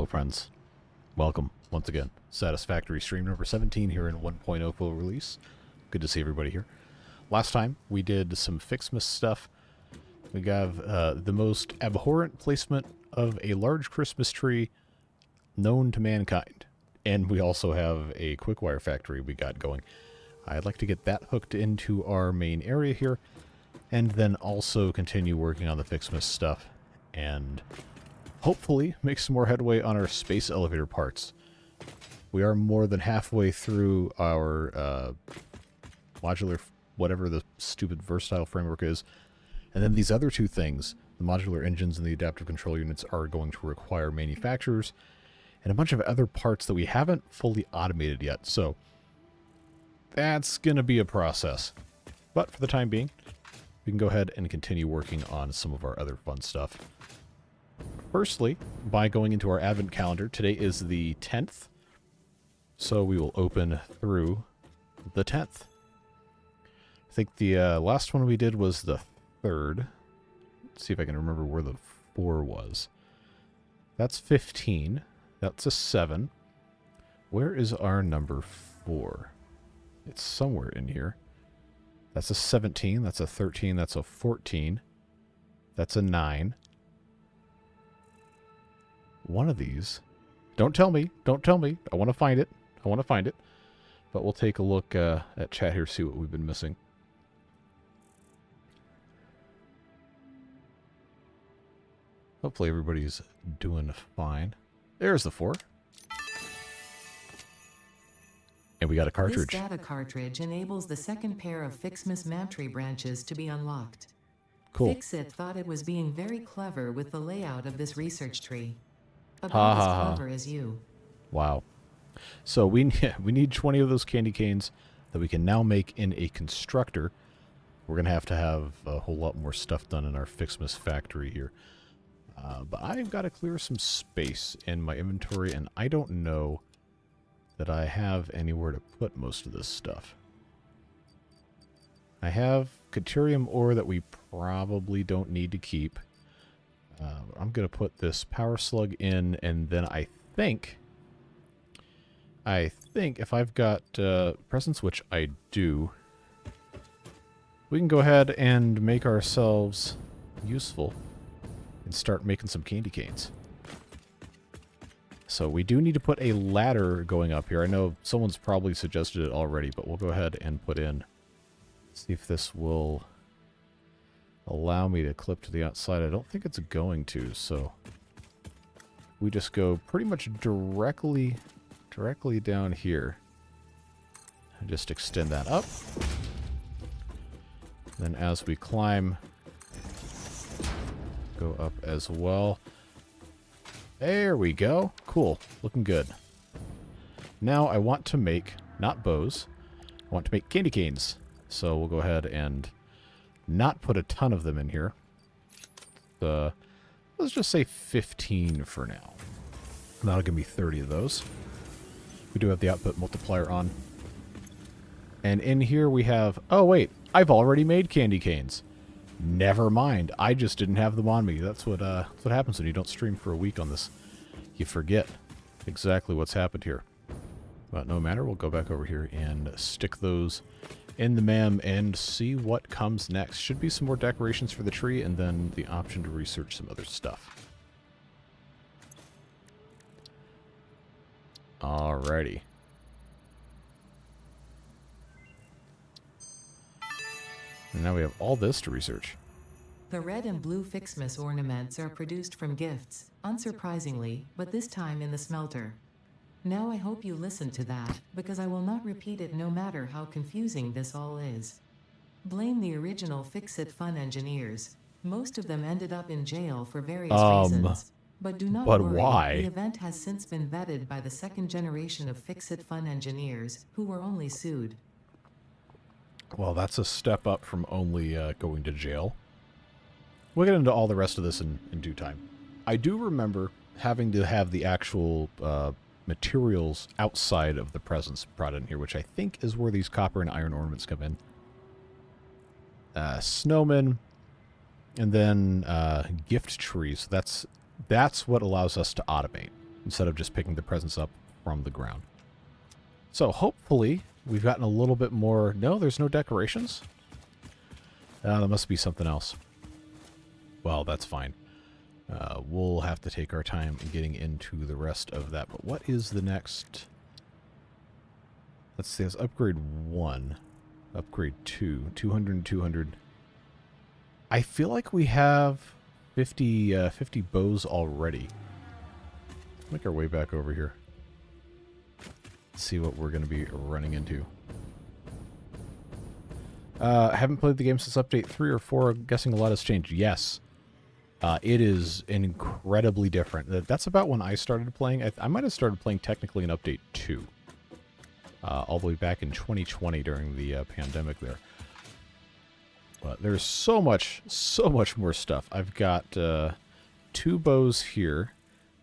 Hello friends, welcome once again. Satisfactory stream number 17 here in 1.0 full release. Good to see everybody here. Last time we did some FICSMAS stuff. We got the most abhorrent placement of a large Christmas tree known to mankind. And we also have a Quickwire factory we got going. I'd like to get that hooked into our main area here, and then also continue working on the FICSMAS stuff, and hopefully make some more headway on our space elevator parts. We are more than halfway through our modular, whatever the stupid versatile framework is, and then these other two things, the modular engines and the adaptive control units, are going to require manufacturers and a bunch of other parts that we haven't fully automated yet, so that's going to be a process. But for the time being, we can go ahead and continue working on some of our other fun stuff. Firstly, by going into our advent calendar, today is the 10th, so we will open through the 10th. I think the last one we did was the 3rd. Let's see if I can remember where the 4 was. That's 15. That's a 7. Where is our number 4? It's somewhere in here. That's a 17. That's a 13. That's a 14. That's a 9. One of these. Don't tell me. Don't tell me. I want to find it. I want to find it. But we'll take a look at chat here, see what we've been missing. Hopefully everybody's doing fine. There's the 4. And we got a cartridge. This data cartridge enables the second pair of FICSMAS map tree branches to be unlocked. Cool. Fixit thought it was being very clever with the layout of this research tree. About as clever as you. Wow. So we need 20 of those candy canes that we can now make in a constructor. We're going to have a whole lot more stuff done in our FICSMAS factory here. But I've got to clear some space in my inventory, and I don't know that I have anywhere to put most of this stuff. I have Caterium ore that we probably don't need to keep. I'm going to put this power slug in, and then I think if I've got presents, which I do, we can go ahead and make ourselves useful and start making some candy canes. So we do need to put a ladder going up here. I know someone's probably suggested it already, but we'll go ahead and put in. See if this will allow me to clip to the outside. I don't think it's going to, so we just go pretty much directly down here. And just extend that up. Then as we climb, go up as well. There we go. Cool. Looking good. Now I want to make, not bows, I want to make candy canes. So we'll go ahead and not put a ton of them in here. Let's just say 15 for now. That'll give me 30 of those. We do have the output multiplier on. And in here we have, oh wait, I've already made candy canes. Never mind. I just didn't have them on me. That's what happens when you don't stream for a week on this. You forget exactly what's happened here. But no matter, we'll go back over here and stick those in the MEM and see what comes next. Should be some more decorations for the tree, and then the option to research some other stuff. Alrighty. And now we have all this to research. The red and blue FICSMAS ornaments are produced from gifts, unsurprisingly, but this time in the smelter. Now I hope you listen to that, because I will not repeat it no matter how confusing this all is. Blame the original Fix-It Fun engineers. Most of them ended up in jail for various reasons. But do not worry, why? The event has since been vetted by the second generation of Fix-It Fun engineers, who were only sued. Well, that's a step up from only going to jail. We'll get into all the rest of this in due time. I do remember having to have the actual materials outside of the presents brought in here, which I think is where these copper and iron ornaments come in. Snowmen, and then gift trees. That's what allows us to automate. instead of just picking the presents up from the ground. So hopefully we've gotten a little bit more... No, there's no decorations? That must be something else. Well, that's fine. We'll have to take our time getting into the rest of that. But what is the next... Let's see, it's upgrade 1. Upgrade 2. 200 and 200. I feel like we have 50 bows already. Let's make our way back over here. See what we're going to be running into. I haven't played the game since update 3 or 4. I'm guessing a lot has changed. Yes. It is incredibly different. That's about when I started playing. I might have started playing technically in update 2. All the way back in 2020 during the pandemic there. But there's so much more stuff. I've got 2 bows here.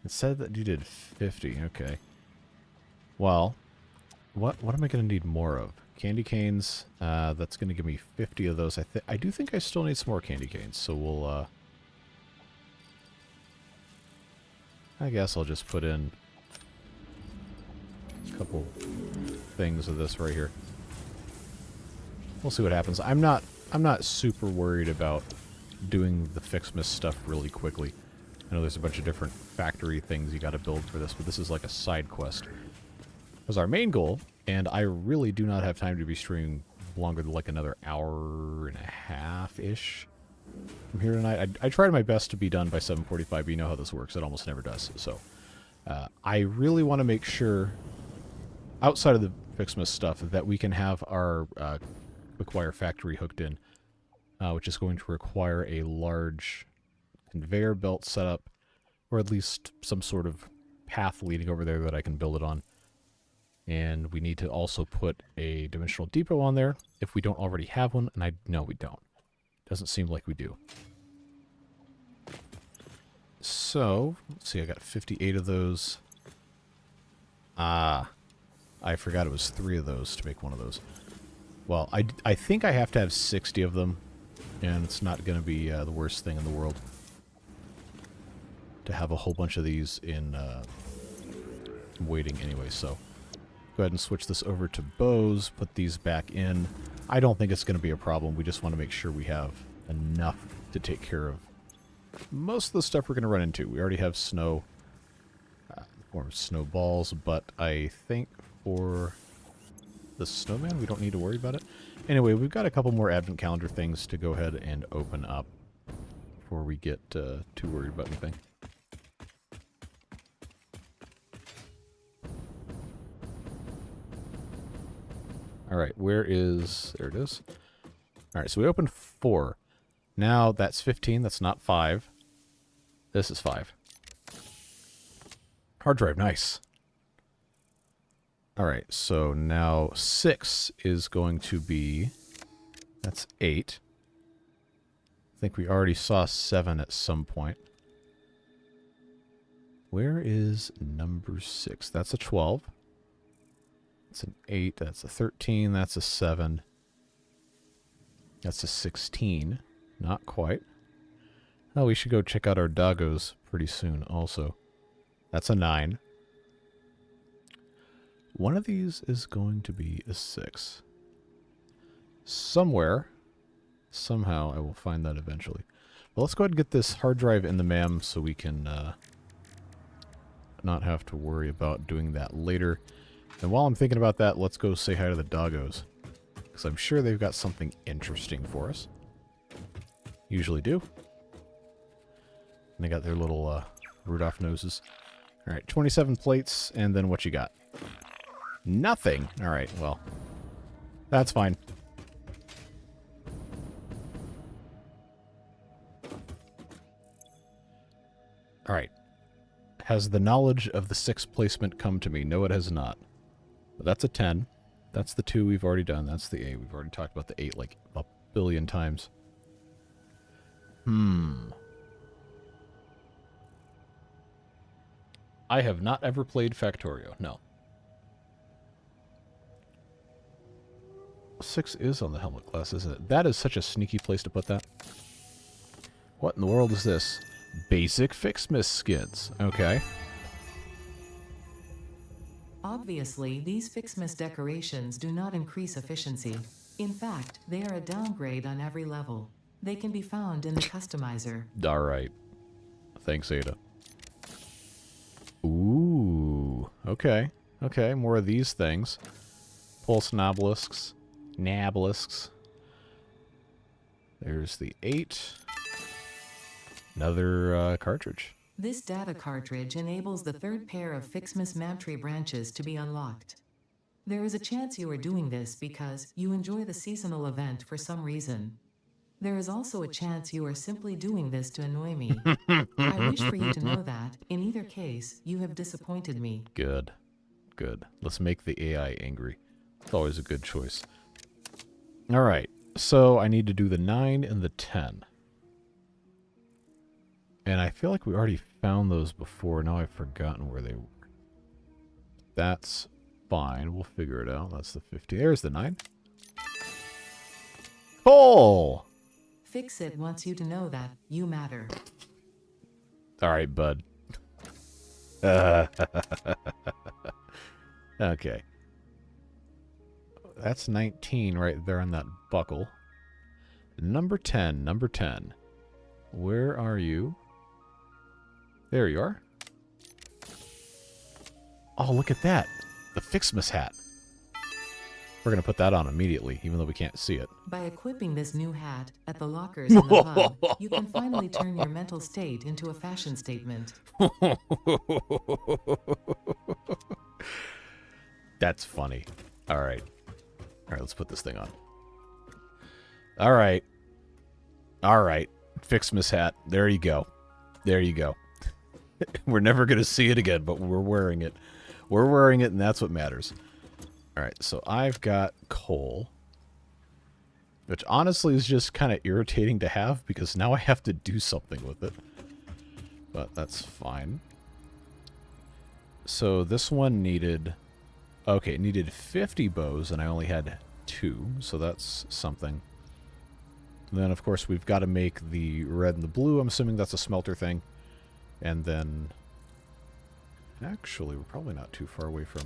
It said that you did 50. Okay. Well, what am I going to need more of? Candy canes. That's going to give me 50 of those. I do think I still need some more candy canes. So we'll... I guess I'll just put in a couple things of this right here. We'll see what happens. I'm not super worried about doing the FICSMAS stuff really quickly. I know there's a bunch of different factory things you got to build for this, but this is like a side quest. It was our main goal, and I really do not have time to be streaming longer than like another hour and a half-ish from here tonight. I tried my best to be done by 7:45, but you know how this works. It almost never does. So I really want to make sure, outside of the FICSMAS stuff, that we can have our Quickwire factory hooked in, which is going to require a large conveyor belt setup, or at least some sort of path leading over there that I can build it on. And we need to also put a dimensional depot on there if we don't already have one, and I know we don't. Doesn't seem like we do. So, let's see, I got 58 of those. I forgot it was 3 of those to make one of those. Well, I think I have to have 60 of them, and it's not going to be the worst thing in the world to have a whole bunch of these in waiting anyway. So, go ahead and switch this over to bows, put these back in. I don't think it's going to be a problem. We just want to make sure we have enough to take care of most of the stuff we're going to run into. We already have snow, or snowballs, but I think for the snowman, we don't need to worry about it. Anyway, we've got a couple more advent calendar things to go ahead and open up before we get too worried about anything. Alright, where is... There it is. Alright, so we opened 4. Now that's 15. That's not 5. This is 5. Hard drive, nice. Alright, so now 6 is going to be... That's 8. I think we already saw 7 at some point. Where is number 6? That's a 12. That's an 8, that's a 13, that's a 7. That's a 16. Not quite. Oh, we should go check out our doggos pretty soon also. That's a 9. One of these is going to be a 6. Somewhere, somehow, I will find that eventually. Well, let's go ahead and get this hard drive in the MAM so we can not have to worry about doing that later. And while I'm thinking about that, let's go say hi to the doggos, because I'm sure they've got something interesting for us. Usually do. And they got their little Rudolph noses. Alright, 27 plates, and then what you got? Nothing! Alright, well, that's fine. Alright. Has the knowledge of the 6 placement come to me? No, it has not. But that's a 10. That's the 2 we've already done. That's the 8. We've already talked about the 8 like a billion times. I have not ever played Factorio. No. 6 is on the helmet class, isn't it? That is such a sneaky place to put that. What in the world is this? Basic FICSMAS skins. Okay. Obviously, these FICSMAS decorations do not increase efficiency. In fact, they are a downgrade on every level. They can be found in the customizer. Alright. Thanks, Ada. Ooh. Okay. Okay, more of these things. Pulse Nablisks. Nablisks. There's the 8. Another cartridge. This data cartridge enables the third pair of FICSMAS Mantry branches to be unlocked. There is a chance you are doing this because you enjoy the seasonal event for some reason. There is also a chance you are simply doing this to annoy me. I wish for you to know that, in either case, you have disappointed me. Good. Good. Let's make the AI angry. It's always a good choice. Alright, so I need to do the 9 and the 10. And I feel like we already found those before. Now I've forgotten where they were. That's fine. We'll figure it out. That's the 50. There's the 9. Cool! Fix-It wants you to know that you matter. Alright, bud. Okay. That's 19 right there on that buckle. Number 10, number 10. Where are you? There you are. Oh, look at that. The FICSMAS hat. We're going to put that on immediately, even though we can't see it. By equipping this new hat at the lockers in the hub, you can finally turn your mental state into a fashion statement. That's funny. All right. All right, let's put this thing on. All right. All right. FICSMAS hat. There you go. There you go. We're never going to see it again, but we're wearing it. We're wearing it, and that's what matters. All right, so I've got coal, which honestly is just kind of irritating to have because now I have to do something with it. But that's fine. So this one needed... Okay, it needed 50 bows, and I only had 2, so that's something. And then, of course, we've got to make the red and the blue. I'm assuming that's a smelter thing. And then... Actually, we're probably not too far away from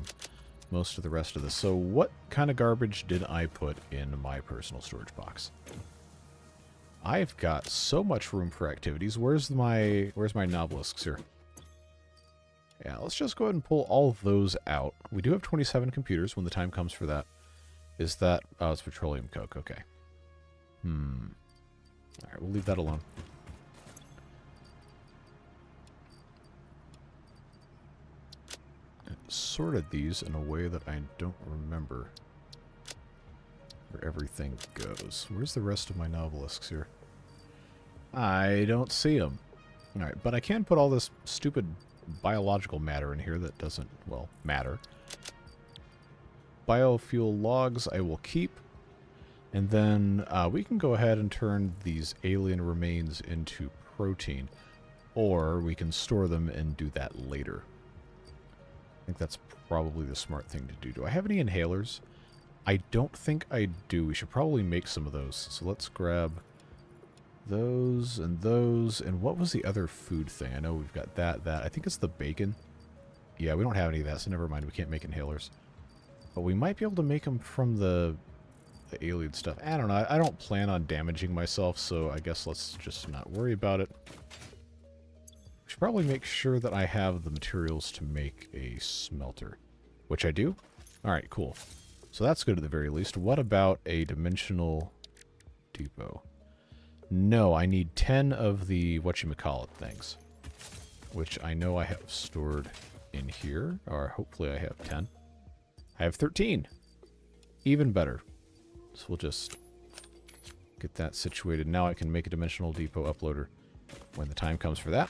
most of the rest of this. So what kind of garbage did I put in my personal storage box? I've got so much room for activities. Where's my nobelisks here? Yeah, let's just go ahead and pull all of those out. We do have 27 computers when the time comes for that. Is that... Oh, it's petroleum coke. Okay. Alright, we'll leave that alone. Sorted these in a way that I don't remember where everything goes. Where's the rest of my nobelisks here? I don't see them. Alright, but I can put all this stupid biological matter in here that doesn't, well, matter. Biofuel logs I will keep. And then we can go ahead and turn these alien remains into protein. Or we can store them and do that later. I think that's probably the smart thing to do. Do I have any inhalers? I don't think I do. We should probably make some of those. So let's grab those and those. And what was the other food thing? I know we've got that. I think it's the bacon. Yeah, we don't have any of that, so never mind. We can't make inhalers. But we might be able to make them from the alien stuff. I don't know. I don't plan on damaging myself, so I guess let's just not worry about it. Should probably make sure that I have the materials to make a smelter, which I do. Alright, cool. So that's good at the very least. What about a dimensional depot? No, I need 10 of the whatchamacallit things, which I know I have stored in here, or hopefully I have 10. I have 13. Even better. So we'll just get that situated. Now I can make a dimensional depot uploader when the time comes for that.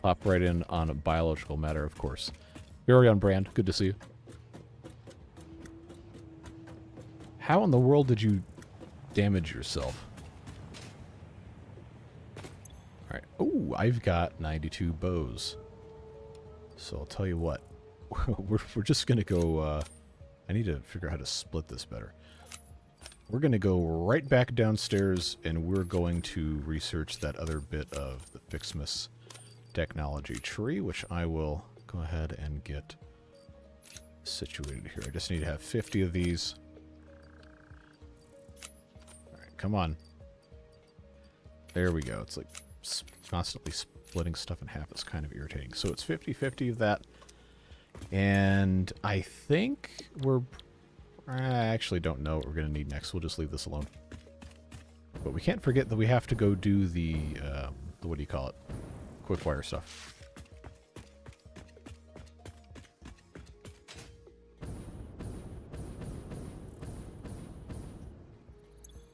Pop right in on a biological matter, of course. Very on brand. Good to see you. How in the world did you damage yourself? Alright. Oh, I've got 92 bows. So I'll tell you what. we're just going to go... I need to figure out how to split this better. we're going to go right back downstairs, and we're going to research that other bit of the FICSMAS technology tree, which I will go ahead and get situated here. I just need to have 50 of these. Alright, come on. There we go. It's like constantly splitting stuff in half. It's kind of irritating. So it's 50-50 of that. And I think we're... I actually don't know what we're going to need next. We'll just leave this alone. But we can't forget that we have to go do the what do you call it? Quickwire stuff.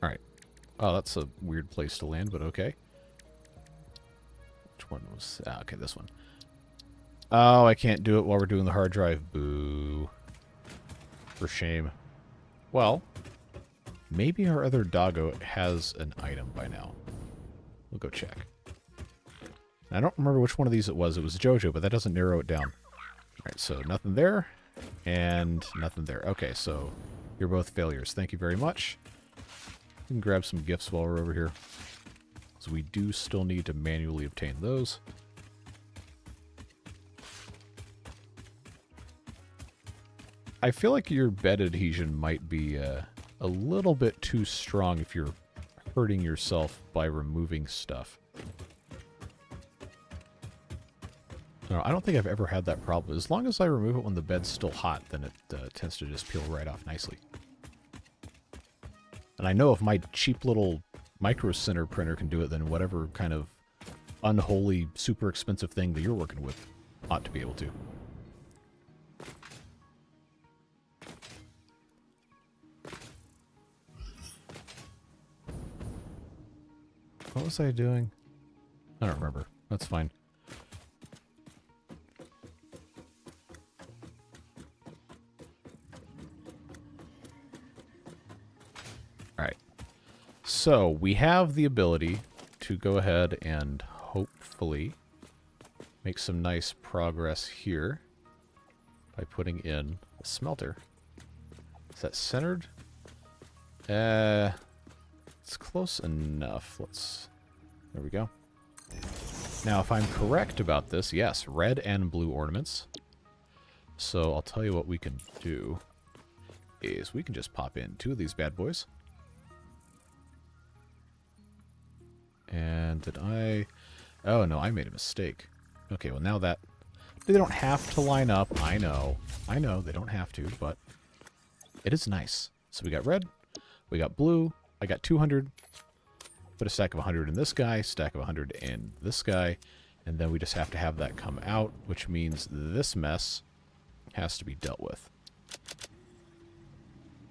Alright. Oh, that's a weird place to land, but okay. Which one was... okay, this one. Oh, I can't do it while we're doing the hard drive. Boo. For shame. Well, maybe our other doggo has an item by now. We'll go check. I don't remember which one of these it was. It was Jojo, but that doesn't narrow it down. Alright, so nothing there, and nothing there. Okay, so you're both failures. Thank you very much. We can grab some gifts while we're over here. So we do still need to manually obtain those. I feel like your bed adhesion might be a little bit too strong if you're hurting yourself by removing stuff. No, I don't think I've ever had that problem. As long as I remove it when the bed's still hot, then it tends to just peel right off nicely. And I know if my cheap little micro center printer can do it, then whatever kind of unholy, super expensive thing that you're working with ought to be able to. What was I doing? I don't remember. That's fine. Alright. So, we have the ability to go ahead and hopefully make some nice progress here by putting in a smelter. Is that centered? It's close enough. There we go. Now, if I'm correct about this, yes, red and blue ornaments. So I'll tell you what we can do is we can just pop in 2 of these bad boys. And did I... oh, no, I made a mistake. Okay, well, now that... they don't have to line up. I know, they don't have to, but it is nice. So we got red, we got blue, I got 200, put a stack of 100 in this guy, stack of 100 in this guy, and then we just have to have that come out, which means this mess has to be dealt with.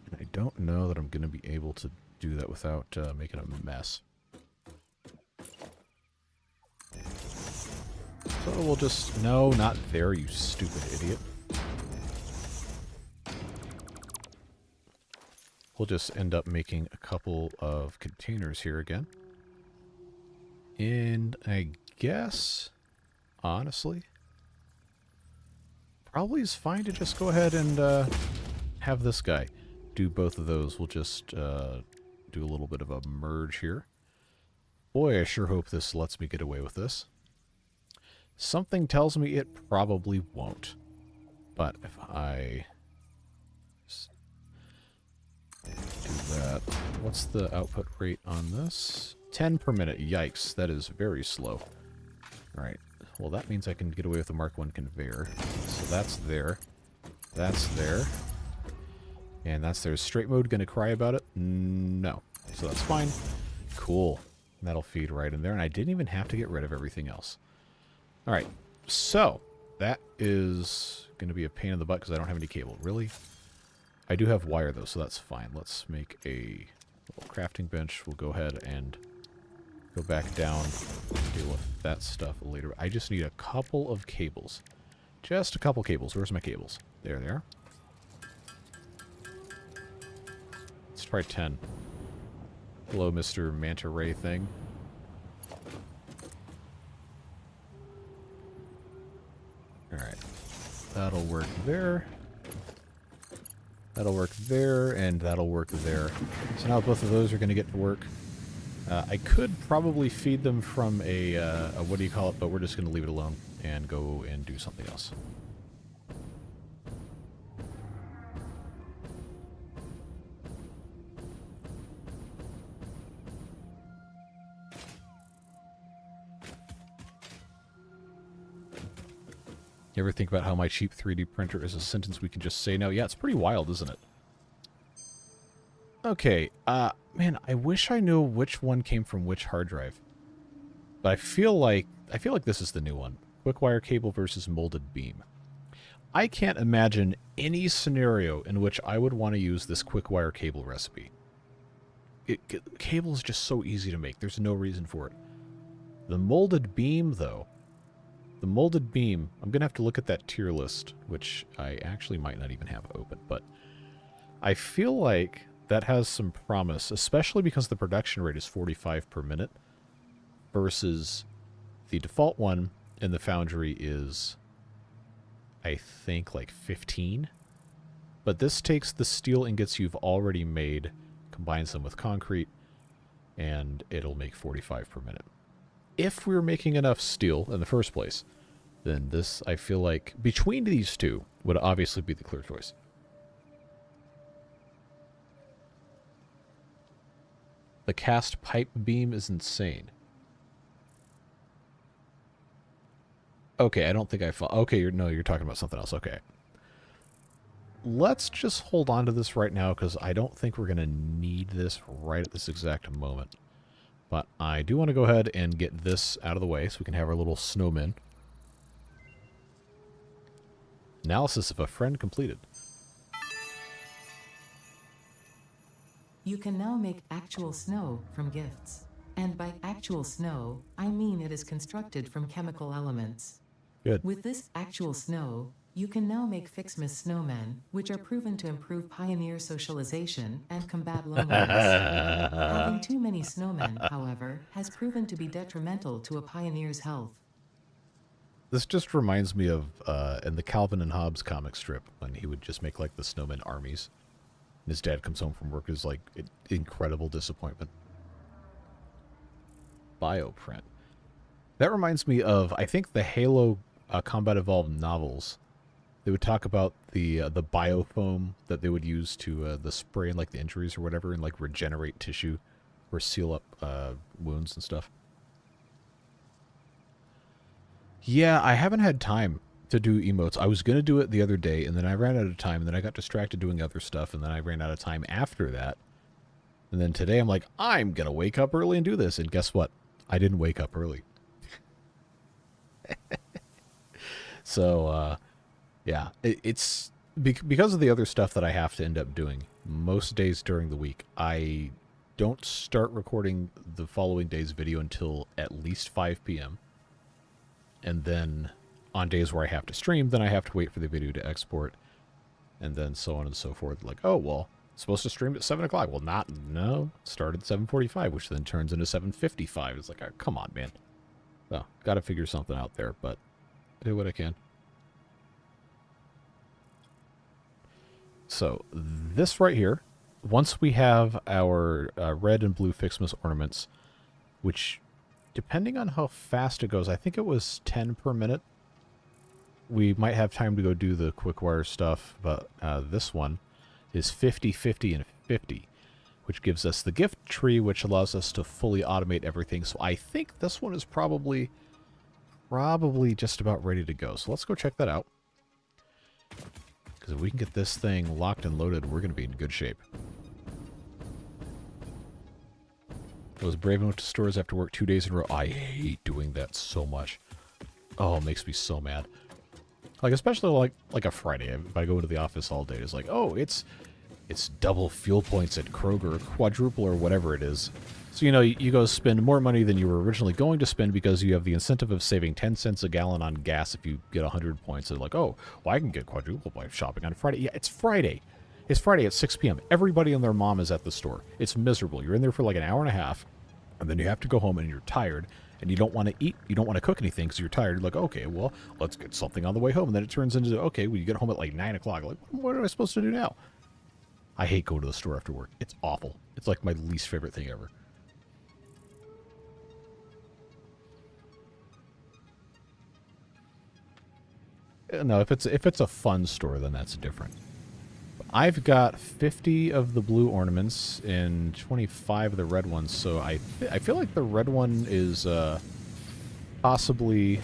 And I don't know that I'm going to be able to do that without making a mess. So we'll just... no, not there, you stupid idiot. We'll just end up making a couple of containers here again. And I guess, honestly, probably is fine to just go ahead and have this guy do both of those. We'll just do a little bit of a merge here. Boy, I sure hope this lets me get away with this. Something tells me it probably won't. But if I... do that. What's the output rate on this? 10 per minute. Yikes, that is very slow. Alright, well that means I can get away with the Mark 1 conveyor. So that's there. That's there. And that's there. Is straight mode gonna cry about it? No. So that's fine. Cool. That'll feed right in there, and I didn't even have to get rid of everything else. Alright, so that is gonna be a pain in the butt because I don't have any cable. Really? I do have wire, though, so that's fine. Let's make a little crafting bench. We'll go ahead and go back down and deal with that stuff later. I just need a couple of cables. Just a couple cables. Where's my cables? There they are. Let's try 10. Hello, Mr. Manta Ray thing. Alright. That'll work there. That'll work there, and that'll work there. So now both of those are going to get to work. I could probably feed them from a what do you call it, but we're just going to leave it alone and go and do something else. You ever think about how my cheap 3D printer is a sentence we can just say now? Yeah, it's pretty wild, isn't it? Okay, man, I wish I knew which one came from which hard drive. But I feel like this is the new one. Quickwire cable versus molded beam. I can't imagine any scenario in which I would want to use this Quickwire cable recipe. Cable is just so easy to make. There's no reason for it. The molded beam, though. The molded beam, I'm going to have to look at that tier list, which I actually might not even have open, but I feel like that has some promise, especially because the production rate is 45 per minute versus the default one in the Foundry is, I think, like 15. But this takes the steel ingots you've already made, combines them with concrete, and it'll make 45 per minute. If we were making enough steel in the first place, then this, I feel like, between these two, would obviously be the clear choice. The cast pipe beam is insane. Okay, I don't think I follow. Okay, you're talking about something else. Okay. Let's just hold on to this right now, because I don't think we're going to need this right at this exact moment. But I do want to go ahead and get this out of the way so we can have our little snowmen. Analysis of a friend completed. You can now make actual snow from gifts. And by actual snow, I mean it is constructed from chemical elements. Good. With this actual snow, you can now make FICSMAS snowmen, which are proven to improve pioneer socialization and combat loneliness. Having too many snowmen, however, has proven to be detrimental to a pioneer's health. This just reminds me of in the Calvin and Hobbes comic strip when he would just make like the snowman armies. And his dad comes home from work is like incredible disappointment. Bioprint. That reminds me of, I think, the Halo Combat Evolved novels. They would talk about the biofoam that they would use to the spray in like the injuries or whatever and like regenerate tissue or seal up wounds and stuff. Yeah, I haven't had time to do emotes. I was going to do it the other day, and then I ran out of time, and then I got distracted doing other stuff, and then I ran out of time after that. And then today I'm like, I'm going to wake up early and do this. And guess what? I didn't wake up early. So, yeah, it's because of the other stuff that I have to end up doing most days during the week. I don't start recording the following day's video until at least 5 p.m. And then on days where I have to stream, then I have to wait for the video to export. And then so on and so forth. Like, oh, well, it's supposed to stream at 7 o'clock. Well, no, start at 7:45, which then turns into 7:55. It's like, oh, come on, man. So, got to figure something out there, but I do what I can. So, this right here, once we have our red and blue FICSMAS ornaments, which, depending on how fast it goes, I think it was 10 per minute. We might have time to go do the Quickwire stuff, but this one is 50, 50, and 50, which gives us the gift tree, which allows us to fully automate everything. So I think this one is probably just about ready to go. So let's go check that out. Because if we can get this thing locked and loaded, we're going to be in good shape. I was brave and went to stores after work 2 days in a row. I hate doing that so much. Oh, it makes me so mad. Like, especially like a Friday. If I go into the office all day, it's like, oh, it's double fuel points at Kroger, or quadruple or whatever it is. So, you know, you go spend more money than you were originally going to spend because you have the incentive of saving 10 cents a gallon on gas if you get 100 points. They're like, oh, well, I can get quadruple by shopping on Friday. Yeah, it's Friday. It's Friday at 6 p.m. Everybody and their mom is at the store. It's miserable. You're in there for like an hour and a half, and then you have to go home and you're tired, and you don't want to eat. You don't want to cook anything because you're tired. You're like, okay, well, let's get something on the way home. And then it turns into, okay, well, you get home at like 9 o'clock. Like, what am I supposed to do now? I hate going to the store after work. It's awful. It's like my least favorite thing ever. No, if it's a fun store, then that's different. I've got 50 of the blue ornaments and 25 of the red ones, so I feel like the red one is possibly...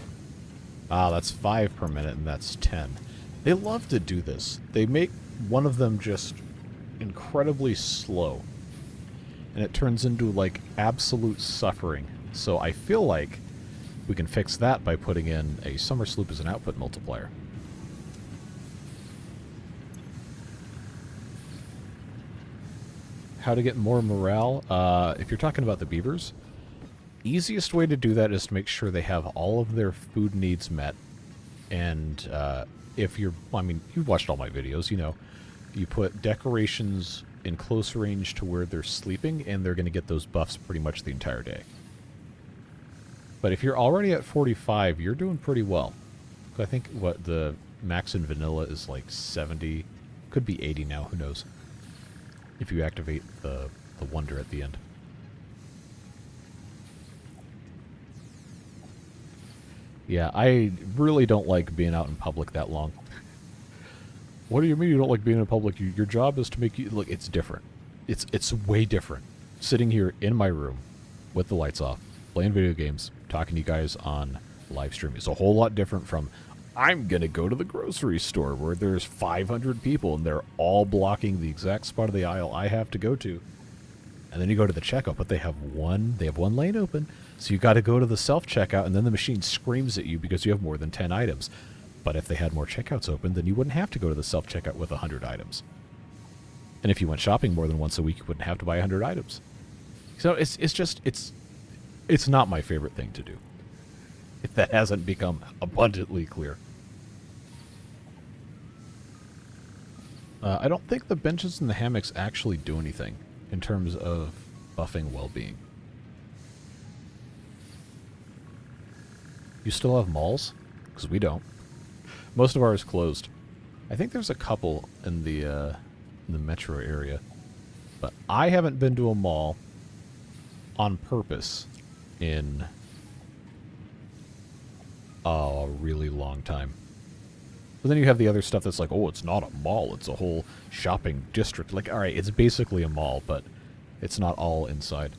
that's 5 per minute, and that's 10. They love to do this. They make one of them just incredibly slow, and it turns into, like, absolute suffering. So I feel like we can fix that by putting in a summer sloop as an output multiplier. How to get more morale? If you're talking about the beavers, easiest way to do that is to make sure they have all of their food needs met. And if you're, I mean, you've watched all my videos, you know, you put decorations in close range to where they're sleeping, and they're going to get those buffs pretty much the entire day. But if you're already at 45, you're doing pretty well. I think what the max in vanilla is like 70, could be 80 now, who knows, if you activate the wonder at the end. Yeah, I really don't like being out in public that long. What do you mean you don't like being in public? Your job is to make you... Look, it's different. It's way different. Sitting here in my room with the lights off, playing video games, talking to you guys on live stream is a whole lot different from, I'm going to go to the grocery store where there's 500 people and they're all blocking the exact spot of the aisle I have to go to. And then you go to the checkout, but they have one lane open. So you got to go to the self-checkout, and then the machine screams at you because you have more than 10 items. But if they had more checkouts open, then you wouldn't have to go to the self-checkout with 100 items. And if you went shopping more than once a week, you wouldn't have to buy 100 items. So it's not my favorite thing to do. If that hasn't become abundantly clear. I don't think the benches and the hammocks actually do anything in terms of buffing well-being. You still have malls? Because we don't. Most of ours closed. I think there's a couple in the metro area. But I haven't been to a mall on purpose in a really long time. But then you have the other stuff that's like, oh, it's not a mall, it's a whole shopping district. Like, alright, it's basically a mall, but it's not all inside.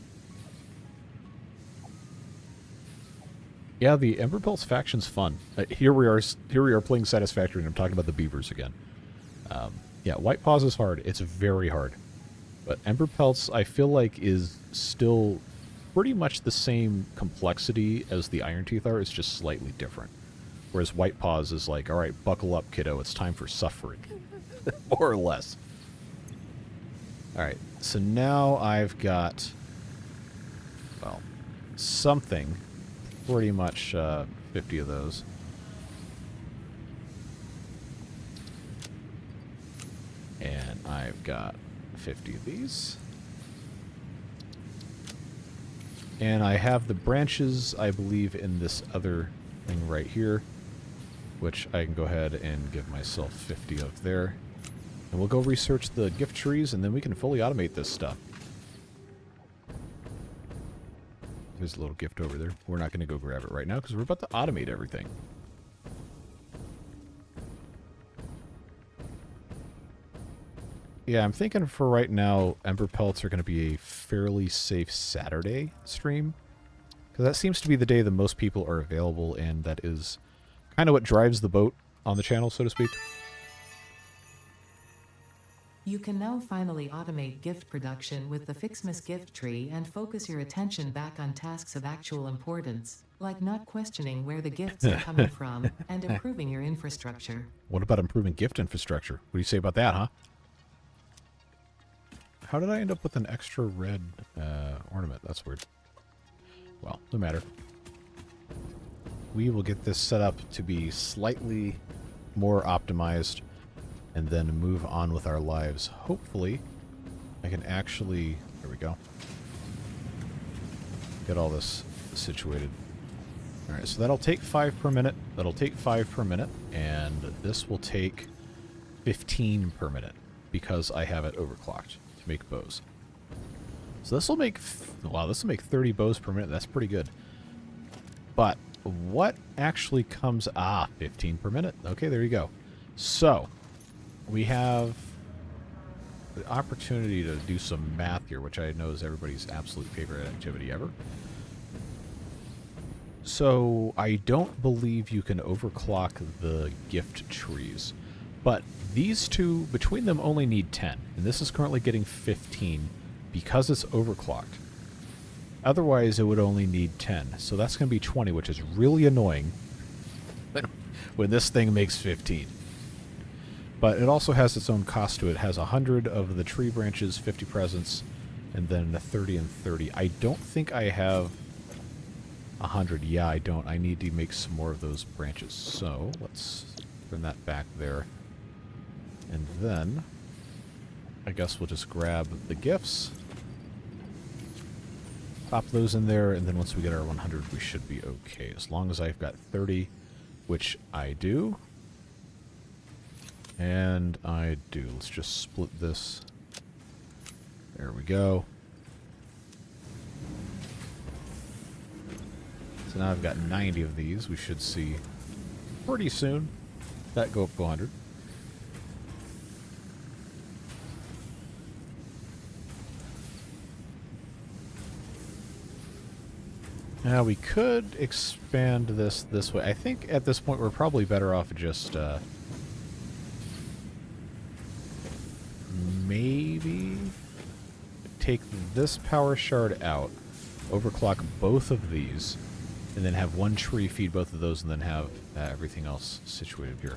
Yeah, the Ember Pulse faction's fun. Here we are playing Satisfactory, and I'm talking about the beavers again. Yeah, White Paws is hard. It's very hard. But Ember Pelts, I feel like, is still pretty much the same complexity as the Iron Teeth are. It's just slightly different. Whereas White Paws is like, alright, buckle up, kiddo. It's time for suffering. More or less. Alright, so now I've got, well, something. Pretty much 50 of those. And I've got 50 of these. And I have the branches, I believe, in this other thing right here, which I can go ahead and give myself 50 of there. And we'll go research the gift trees, and then we can fully automate this stuff. There's a little gift over there. We're not going to go grab it right now because we're about to automate everything. Yeah, I'm thinking for right now, Ember Pelts are going to be a fairly safe Saturday stream. Because that seems to be the day that most people are available, and that is kind of what drives the boat on the channel, so to speak. You can now finally automate gift production with the FICSMAS gift tree and focus your attention back on tasks of actual importance, like not questioning where the gifts are coming from and improving your infrastructure. What about improving gift infrastructure? What do you say about that, huh? How did I end up with an extra red ornament? That's weird. Well, no matter. We will get this set up to be slightly more optimized and then move on with our lives. Hopefully, I can actually... There we go. Get all this situated. Alright, so that'll take 5 per minute. That'll take 5 per minute. And this will take 15 per minute. because I have it overclocked to make bows. So this will make, wow, this will make 30 bows per minute. That's pretty good. But what actually comes, 15 per minute. Okay, there you go. So we have the opportunity to do some math here, which I know is everybody's absolute favorite activity ever. So I don't believe you can overclock the gift trees, but these two, between them, only need 10, and this is currently getting 15 because it's overclocked. Otherwise, it would only need 10, so that's going to be 20, which is really annoying when this thing makes 15. But it also has its own cost to it. It has 100 of the tree branches, 50 presents, and then a 30 and 30. I don't think I have 100. Yeah, I don't. I need to make some more of those branches. So let's bring that back there. And then I guess we'll just grab the gifts, pop those in there, and then once we get our 100, we should be okay. As long as I've got 30, which I do. And I do. Let's just split this. There we go. So now I've got 90 of these. We should see pretty soon that go up to 100. Now we could expand this way. I think at this point we're probably better off just maybe take this power shard out, overclock both of these, and then have one tree feed both of those, and then have everything else situated here.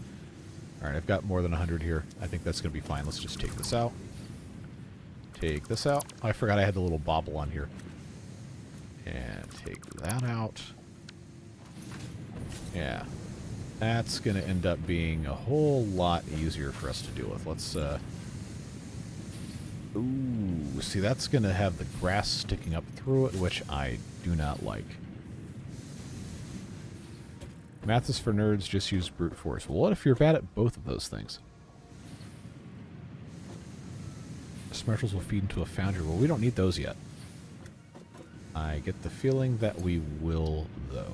Alright, I've got more than 100 here. I think that's going to be fine. Let's just take this out. Take this out. Oh, I forgot I had the little bobble on here. And take that out. Yeah. That's going to end up being a whole lot easier for us to deal with. Let's, ooh, see, that's going to have the grass sticking up through it, which I do not like. Math is for nerds, just use brute force. Well, what if you're bad at both of those things? Smartles will feed into a foundry. Well, we don't need those yet. I get the feeling that we will, though.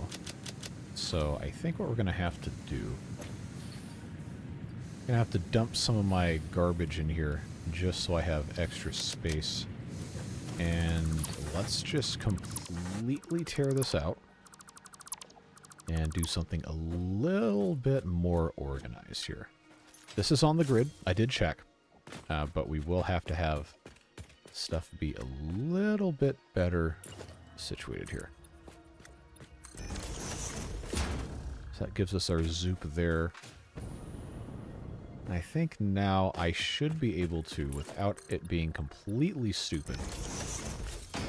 So I think what we're going to have to do... I'm going to have to dump some of my garbage in here just so I have extra space. And let's just completely tear this out and do something a little bit more organized here. This is on the grid. I did check. But we will have to have stuff be a little bit better situated here. So that gives us our zoop there. And I think now I should be able to, without it being completely stupid,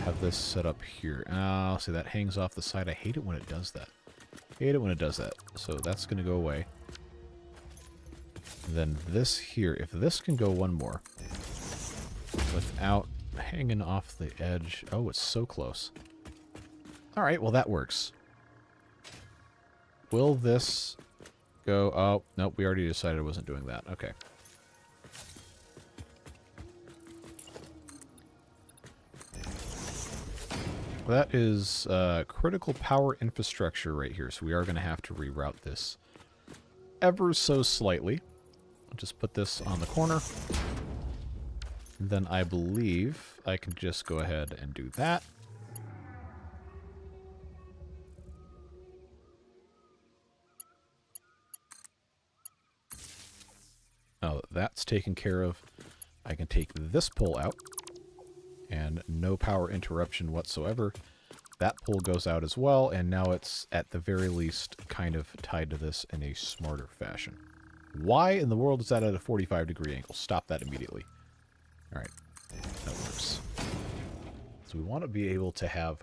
have this set up here. Oh, see, that hangs off the side. I hate it when it does that. Hate it when it does that. So that's going to go away. And then this here, if this can go one more without hanging off the edge. Oh, it's so close. Alright, well that works. Will this go... Oh, nope, we already decided I wasn't doing that. Okay. That is critical power infrastructure right here, so we are going to have to reroute this ever so slightly. I'll just put this on the corner. And then I believe I can just go ahead and do that. Now that that's taken care of, I can take this pole out. And no power interruption whatsoever. That pole goes out as well, and now it's, at the very least, kind of tied to this in a smarter fashion. Why in the world is that at a 45-degree angle? Stop that immediately. Alright, that works. So we want to be able to have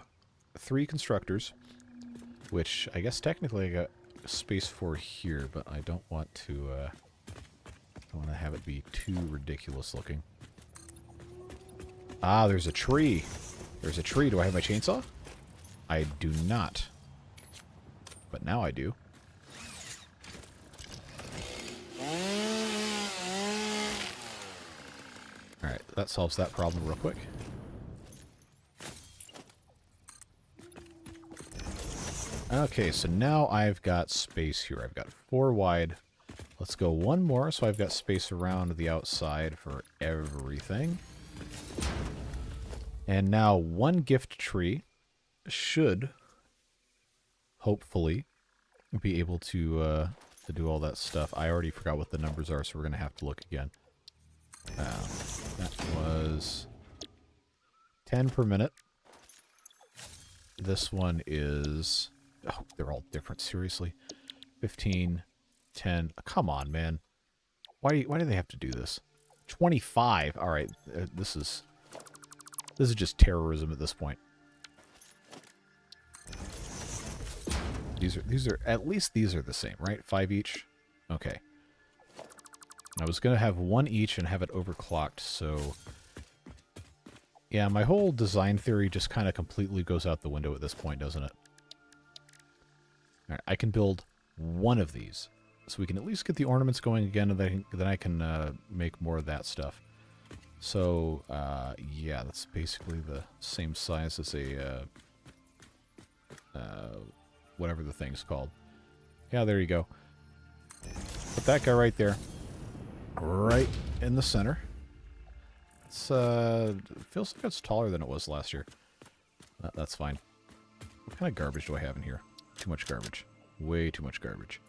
3 constructors, which I guess technically I got space for here, but I don't want to have it be too ridiculous looking. Ah, there's a tree. There's a tree. Do I have my chainsaw? I do not. But now I do. Alright, that solves that problem real quick. Okay, so now I've got space here. I've got 4 wide. Let's go 1 more, so I've got space around the outside for everything. And now 1 gift tree should, hopefully, be able to do all that stuff. I already forgot what the numbers are, so we're going to have to look again. That was 10 per minute. This one is... Oh, they're all different, seriously. 15, 10... Come on, man. Why do they have to do this? 25. All right, this is just terrorism at this point. These are at least these are the same, right? 5 each. Okay. I was gonna have 1 each and have it overclocked, so yeah, my whole design theory just kind of completely goes out the window at this point, doesn't it? All right, I can build 1 of these, so we can at least get the ornaments going again, and then I can make more of that stuff. So yeah, that's basically the same size as a whatever the thing's called. Yeah, there you go. Put that guy right there. Right in the center. It's it feels like it's taller than it was last year. That's fine. What kind of garbage do I have in here? Too much garbage. Way too much garbage.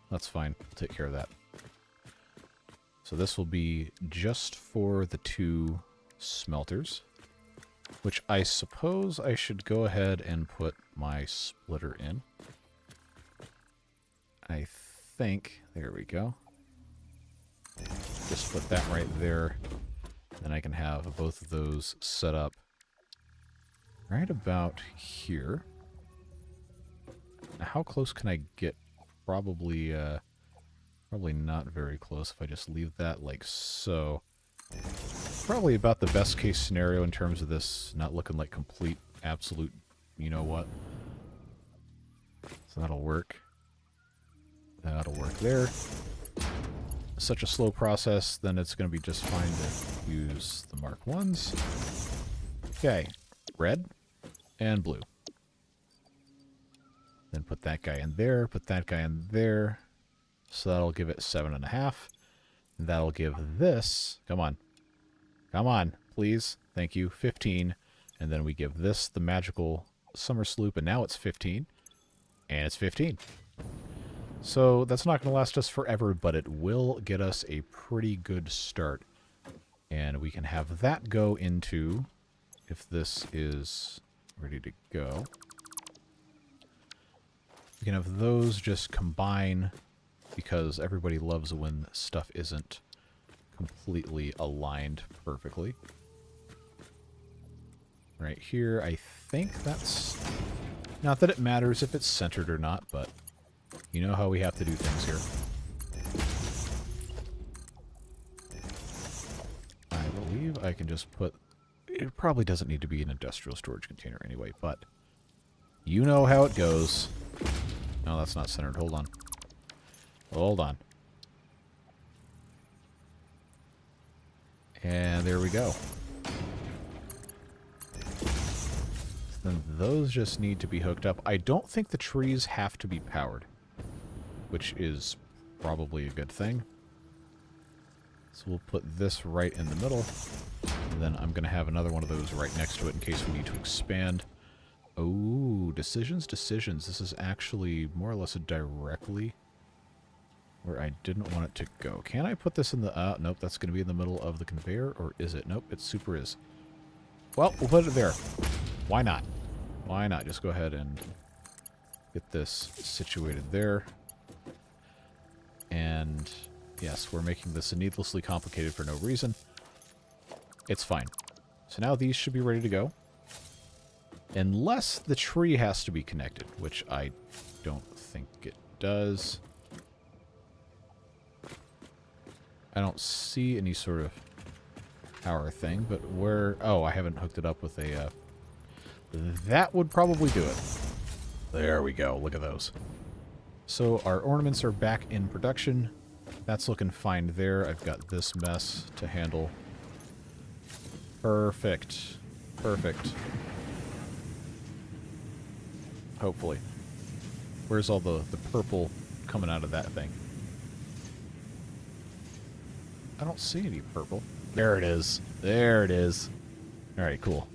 That's fine. I'll take care of that. So this will be just for the 2 smelters, which I suppose I should go ahead and put my splitter in. I think, there we go. Just put that right there. Then I can have both of those set up right about here. Now, how close can I get? Probably, probably not very close if I just leave that like so. Probably about the best case scenario in terms of this not looking like complete, absolute, you know what. So that'll work. That'll work there. Such a slow process, then it's going to be just fine to use the Mark 1s. Okay, red and blue. Then put that guy in there, put that guy in there. So that'll give it 7.5. That'll give this, come on, please, thank you, 15. And then we give this the magical summer sloop, and now it's 15. And it's 15. So that's not going to last us forever, but it will get us a pretty good start. And we can have that go into, if this is ready to go, we can have those just combine, because everybody loves when stuff isn't completely aligned perfectly. Right here, I think that's... Not that it matters if it's centered or not, but you know how we have to do things here. I believe I can just put... It probably doesn't need to be an industrial storage container anyway, but you know how it goes. No, that's not centered. Hold on. Hold on. And there we go. Then those just need to be hooked up. I don't think the trees have to be powered, which is probably a good thing. So we'll put this right in the middle. And then I'm going to have another one of those right next to it in case we need to expand. Oh, decisions. This is actually more or less a directly where I didn't want it to go. Can I put this in the... nope, that's going to be in the middle of the conveyor, or is it? Nope, it super is. Well, we'll put it there. Why not? Why not? Just go ahead and get this situated there. And yes, we're making this needlessly complicated for no reason. It's fine. So now these should be ready to go. Unless the tree has to be connected, which I don't think it does. I don't see any sort of power thing, but where... Oh, I haven't hooked it up with a... that would probably do it. There we go. Look at those. So our ornaments are back in production. That's looking fine there. I've got this mess to handle Perfect. Perfect. Hopefully. Where's all the purple coming out of that thing? I don't see any purple. There it is. There it is. Alright, cool.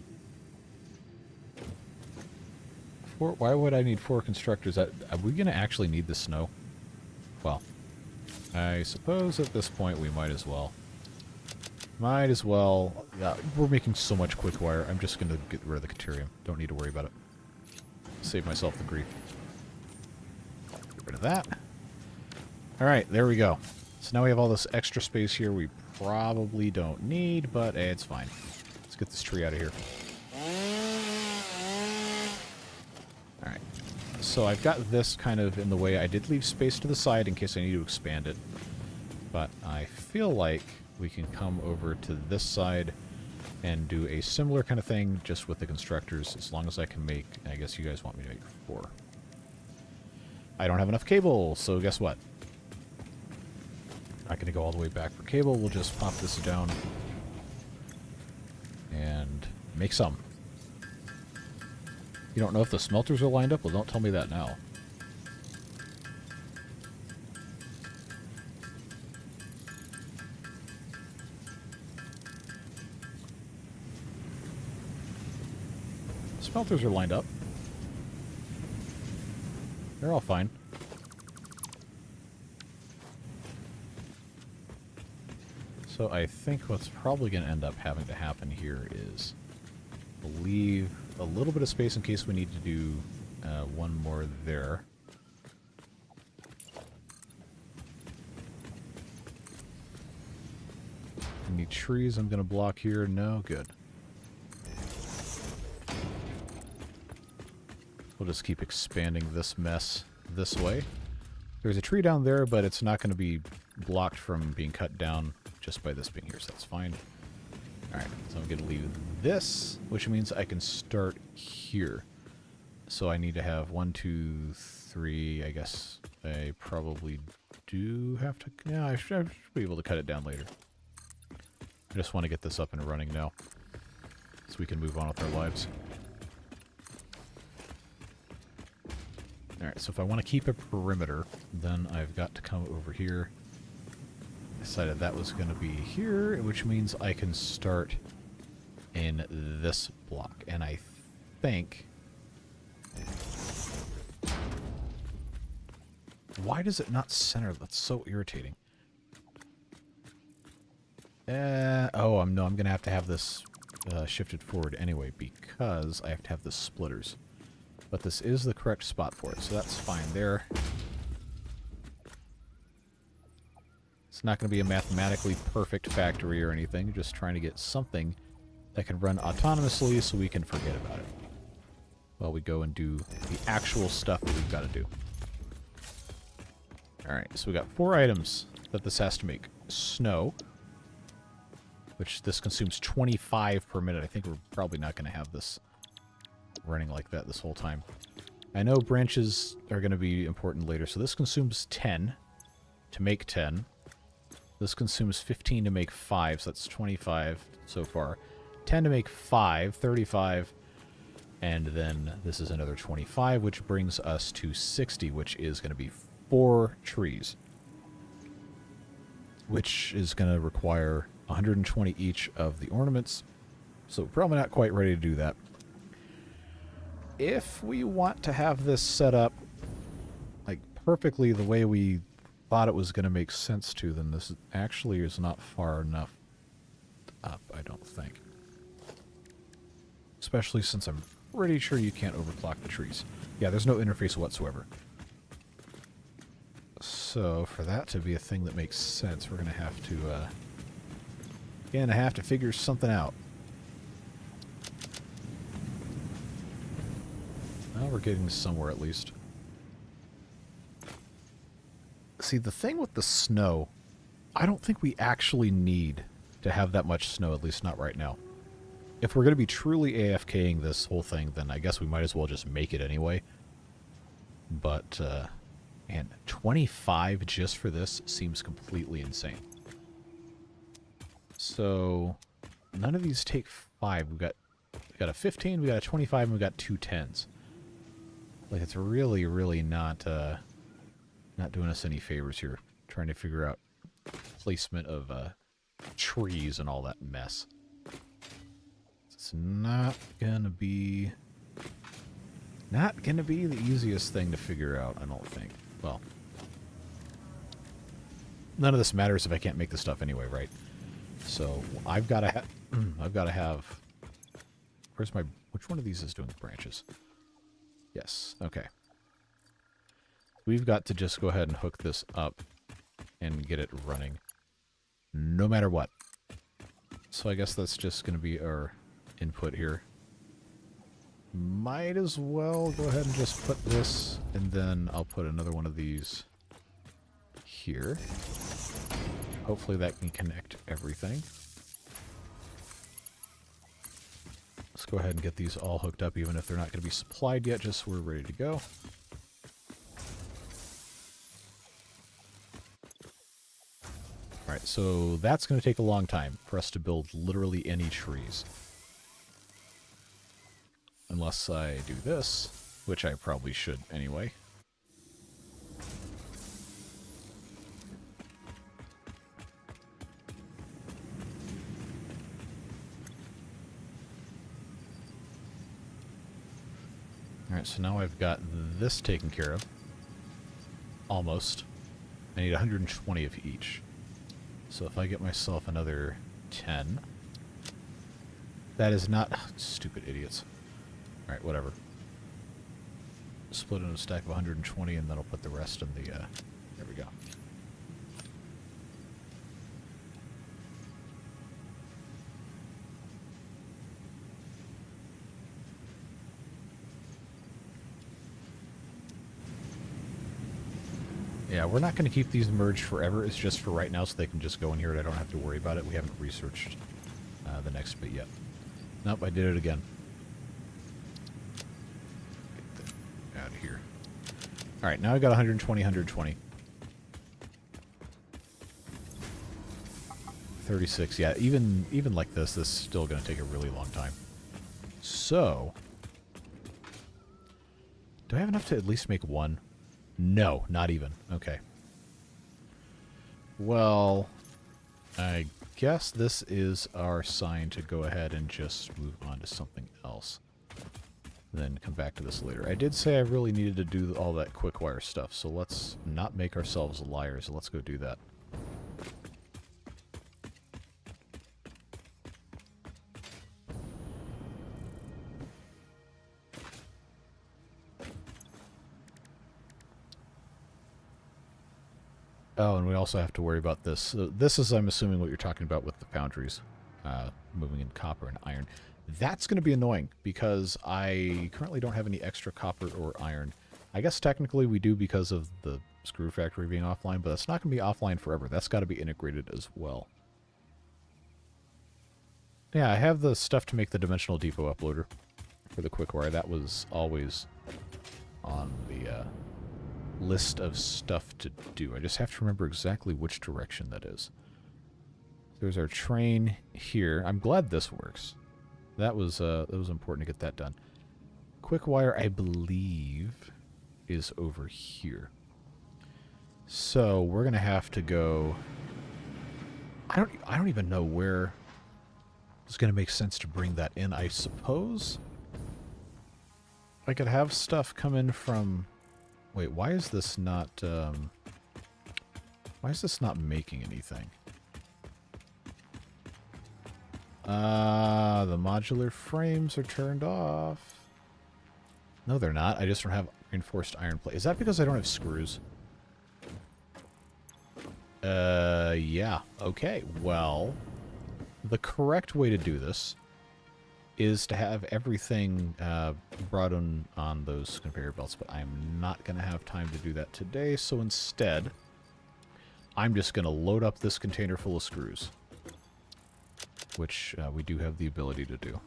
Why would I need 4 constructors? Are we going to actually need the snow? Well, I suppose at this point we might as well. Might as well. Yeah, we're making so much Quickwire. I'm just going to get rid of the Caterium. Don't need to worry about it. Save myself the grief. Get rid of that. Alright, there we go. So now we have all this extra space here we probably don't need, but hey, it's fine. Let's get this tree out of here. Alright. So I've got this kind of in the way. I did leave space to the side in case I need to expand it. But I feel like we can come over to this side and do a similar kind of thing just with the constructors, as long as I can make, I guess you guys want me to make 4. I don't have enough cable, so guess what? Not going to go all the way back for cable. We'll just pop this down and make some. You don't know if the smelters are lined up? Well, don't tell me that now. Smelters are lined up. They're all fine. So I think what's probably going to end up having to happen here is leave a little bit of space in case we need to do one more there. Any trees I'm going to block here? No? Good. We'll just keep expanding this mess this way. There's a tree down there, but it's not going to be blocked from being cut down just by this being here, so that's fine. Alright, so I'm going to leave this, which means I can start here. So I need to have 1, 2, 3, I guess I probably do have to... Yeah, I should be able to cut it down later. I just want to get this up and running now, so we can move on with our lives. Alright, so if I want to keep a perimeter, then I've got to come over here. Decided that was going to be here, which means I can start in this block. And I think... Why does it not center? That's so irritating. Oh, no, I'm going to have this shifted forward anyway, because I have to have the splitters. But this is the correct spot for it, so that's fine there. It's not going to be a mathematically perfect factory or anything, just trying to get something that can run autonomously so we can forget about it while we go and do the actual stuff that we've got to do. Alright, so we got 4 items that this has to make. Snow, which this consumes 25 per minute. I think we're probably not going to have this running like that this whole time. I know branches are going to be important later, so this consumes 10 to make 10. This consumes 15 to make 5, so that's 25 so far. 10 to make 5, 35, and then this is another 25, which brings us to 60, which is going to be 4 trees, which is going to require 120 each of the ornaments, so probably not quite ready to do that. If we want to have this set up like perfectly the way we thought it was going to make sense to, then this actually is not far enough up, I don't think. Especially since I'm pretty sure you can't overclock the trees. Yeah, there's no interface whatsoever. So for that to be a thing that makes sense, we're going to have to figure something out. Well, we're getting somewhere at least. See, the thing with the snow, I don't think we actually need to have that much snow, at least not right now. If we're going to be truly AFKing this whole thing, then I guess we might as well just make it anyway. But, and 25 just for this seems completely insane. So, none of these take 5. We got a 15, we got a 25, and we got 2 10s. Like, it's really, really not doing us any favors here. Trying to figure out placement of trees and all that mess. It's not gonna be the easiest thing to figure out, I don't think. Well, none of this matters if I can't make the stuff anyway, right? So I've got to have. Which one of these is doing branches? Yes. Okay. We've got to just go ahead and hook this up and get it running, no matter what. So I guess that's just going to be our input here. Might as well go ahead and just put this, and then I'll put another one of these here. Hopefully that can connect everything. Let's go ahead and get these all hooked up, even if they're not going to be supplied yet, just so we're ready to go. Alright, so that's going to take a long time for us to build literally any trees. Unless I do this, which I probably should anyway. Alright, so now I've got this taken care of. Almost. I need 120 of each. So if I get myself another 10... That is not... Stupid idiots. Alright, whatever. Split into a stack of 120, and then I'll put the rest in the... there we go. Yeah, we're not going to keep these merged forever. It's just for right now so they can just go in here and I don't have to worry about it. We haven't researched the next bit yet. Nope, I did it again. Get that out of here. Alright, now I got 120, 120. 36, yeah, even like this is still going to take a really long time. So, do I have enough to at least make one? No, not even. Okay. Well, I guess this is our sign to go ahead and just move on to something else. Then come back to this later. I did say I really needed to do all that Quickwire stuff, so let's not make ourselves liars. Let's go do that. Oh, and we also have to worry about this. So this is, I'm assuming, what you're talking about with the foundries, moving in copper and iron. That's going to be annoying because I currently don't have any extra copper or iron. I guess technically we do because of the screw factory being offline, but that's not going to be offline forever. That's got to be integrated as well. Yeah, I have the stuff to make the dimensional depot uploader for the Quickwire. That was always on the list of stuff to do. I just have to remember exactly which direction that is. There's our train here. I'm glad this works. That was important to get that done. Quickwire, I believe, is over here. So we're gonna have to go. I don't even know where it's gonna make sense to bring that in. I suppose I could have stuff come in from. Wait, why is this not? Why is this not making anything? The modular frames are turned off. No, they're not. I just don't have reinforced iron plate. Is that because I don't have screws? Yeah. Okay. Well, the correct way to do this is to have everything brought on those conveyor belts, but I'm not going to have time to do that today, so instead, I'm just going to load up this container full of screws, which we do have the ability to do.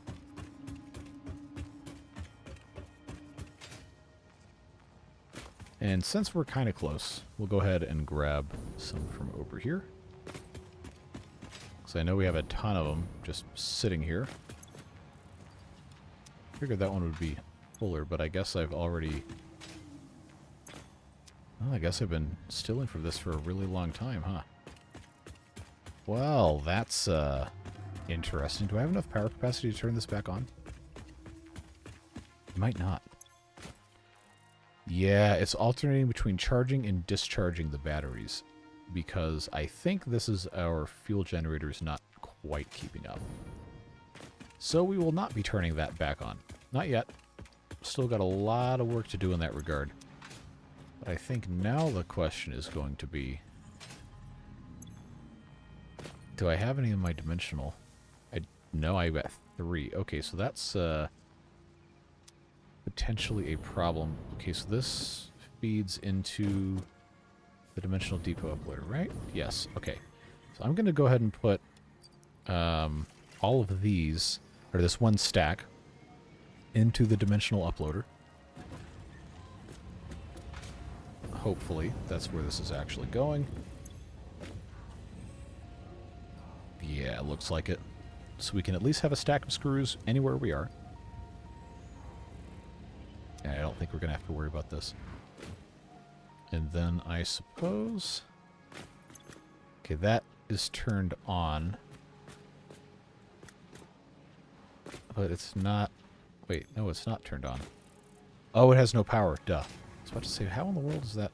And since we're kind of close, we'll go ahead and grab some from over here. Looks So I know we have a ton of them just sitting here. Figured that one would be fuller, but I guess I've already... Well, I guess I've been stilling for this for a really long time, huh? Well, that's interesting. Do I have enough power capacity to turn this back on? Might not. Yeah, it's alternating between charging and discharging the batteries, because I think this is our fuel generators not quite keeping up. So we will not be turning that back on. Not yet. Still got a lot of work to do in that regard. But I think now the question is going to be, do I have any of my dimensional? No, I've got 3. Okay, so that's potentially a problem. Okay, so this feeds into the dimensional depot uploader, right? Yes, okay. So I'm going to go ahead and put all of these, or this one stack, into the dimensional uploader. Hopefully, that's where this is actually going. Yeah, it looks like it. So we can at least have a stack of screws anywhere we are. And I don't think we're going to have to worry about this. And then I suppose... Okay, that is turned on. But it's not... Wait, no, it's not turned on. Oh, it has no power. Duh. I was about to say, how in the world is that...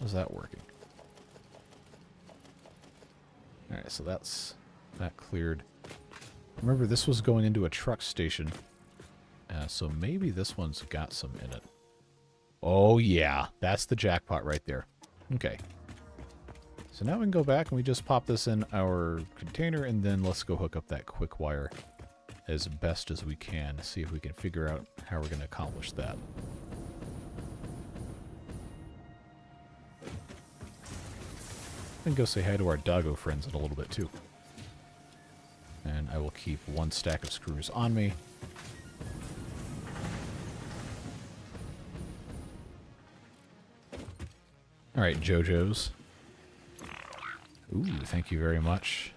How's that working? Alright, so that's... that cleared. Remember, this was going into a truck station. So maybe this one's got some in it. Oh, yeah. That's the jackpot right there. Okay. So now we can go back and we just pop this in our container, and then let's go hook up that Quickwire as best as we can. See if we can figure out how we're going to accomplish that. And go say hi to our doggo friends in a little bit, too. And I will keep one stack of screws on me. Alright, JoJo's. Ooh, thank you very much.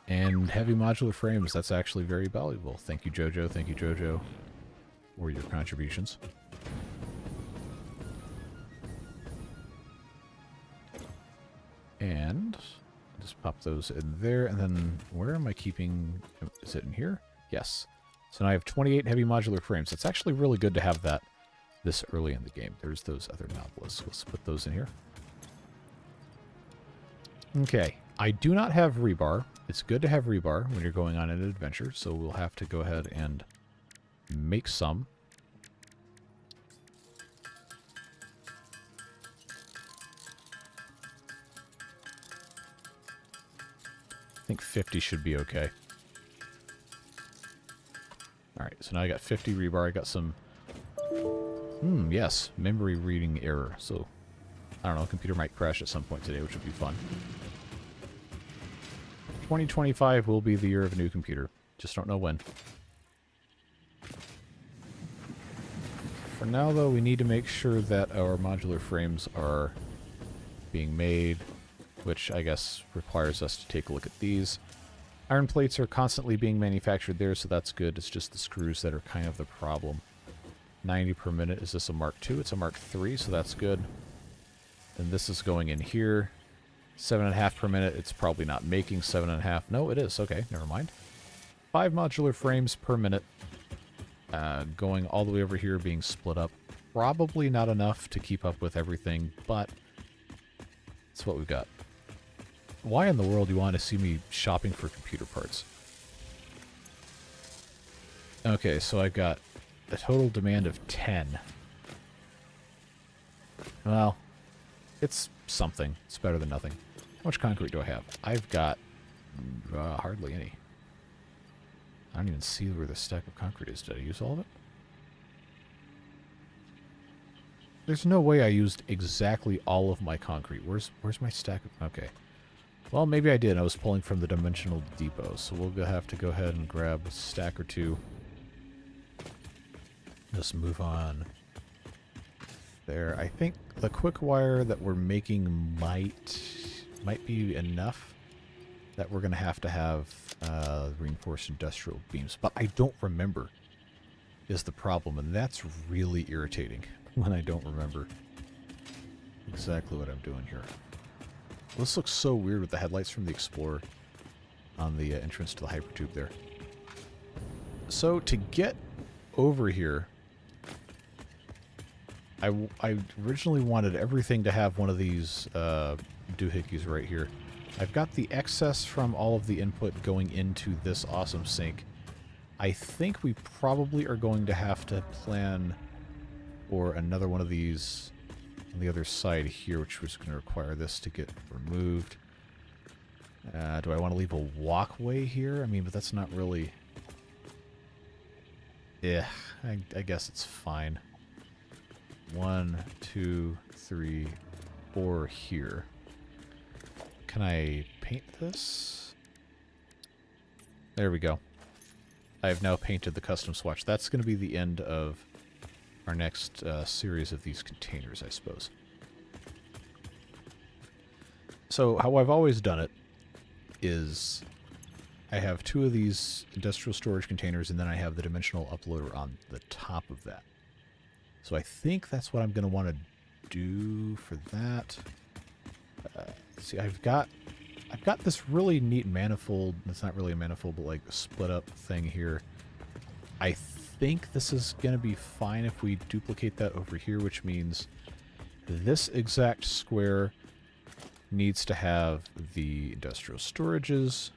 And heavy modular frames, that's actually very valuable. Thank you, JoJo. Thank you, JoJo, for your contributions. And just pop those in there, and then where am I keeping... Is it in here? Yes. So now I have 28 heavy modular frames. It's actually really good to have that this early in the game. There's those other novellas. Let's put those in here. Okay. I do not have rebar. It's good to have rebar when you're going on an adventure, so we'll have to go ahead and make some. I think 50 should be okay. Alright, so now I got 50 rebar. I got some... yes, memory reading error. So, I don't know, computer might crash at some point today, which would be fun. 2025 will be the year of a new computer. Just don't know when. For now, though, we need to make sure that our modular frames are being made, which I guess requires us to take a look at these. Iron plates are constantly being manufactured there, so that's good. It's just the screws that are kind of the problem. 90 per minute. Is this a Mark II? It's a Mark III, so that's good. And this is going in here. 7.5 per minute. It's probably not making 7.5. No, it is. Okay, never mind. 5 modular frames per minute. Going all the way over here, being split up. Probably not enough to keep up with everything, but that's what we've got. Why in the world do you want to see me shopping for computer parts? Okay, so I've got a total demand of 10. Well, it's something. It's better than nothing. How much concrete do I have? I've got hardly any. I don't even see where the stack of concrete is. Did I use all of it? There's no way I used exactly all of my concrete. Where's my stack of... Okay. Well, maybe I did. I was pulling from the dimensional depot, so we'll have to go ahead and grab a stack or two. Just move on. There. I think the quick wire that we're making might be enough. that we're going to have reinforced industrial beams. But I don't remember is the problem, and that's really irritating when I don't remember exactly what I'm doing here. This looks so weird with the headlights from the Explorer on the entrance to the Hypertube there. So to get over here, I originally wanted everything to have one of these doohickeys right here. I've got the excess from all of the input going into this awesome sink. I think we probably are going to have to plan for another one of these on the other side here, which was going to require this to get removed. Do I want to leave a walkway here? I mean, but that's not really... Yeah, I guess it's fine. 1, 2, 3, 4 here. Can I paint this? There we go. I have now painted the custom swatch. That's going to be the end of our next series of these containers, I suppose. So how I've always done it is I have 2 of these industrial storage containers, and then I have the dimensional uploader on the top of that. So I think that's what I'm going to want to do for that. See, I've got this really neat manifold. It's not really a manifold, but like a split up thing here. I think this is going to be fine if we duplicate that over here, which means this exact square needs to have the industrial storages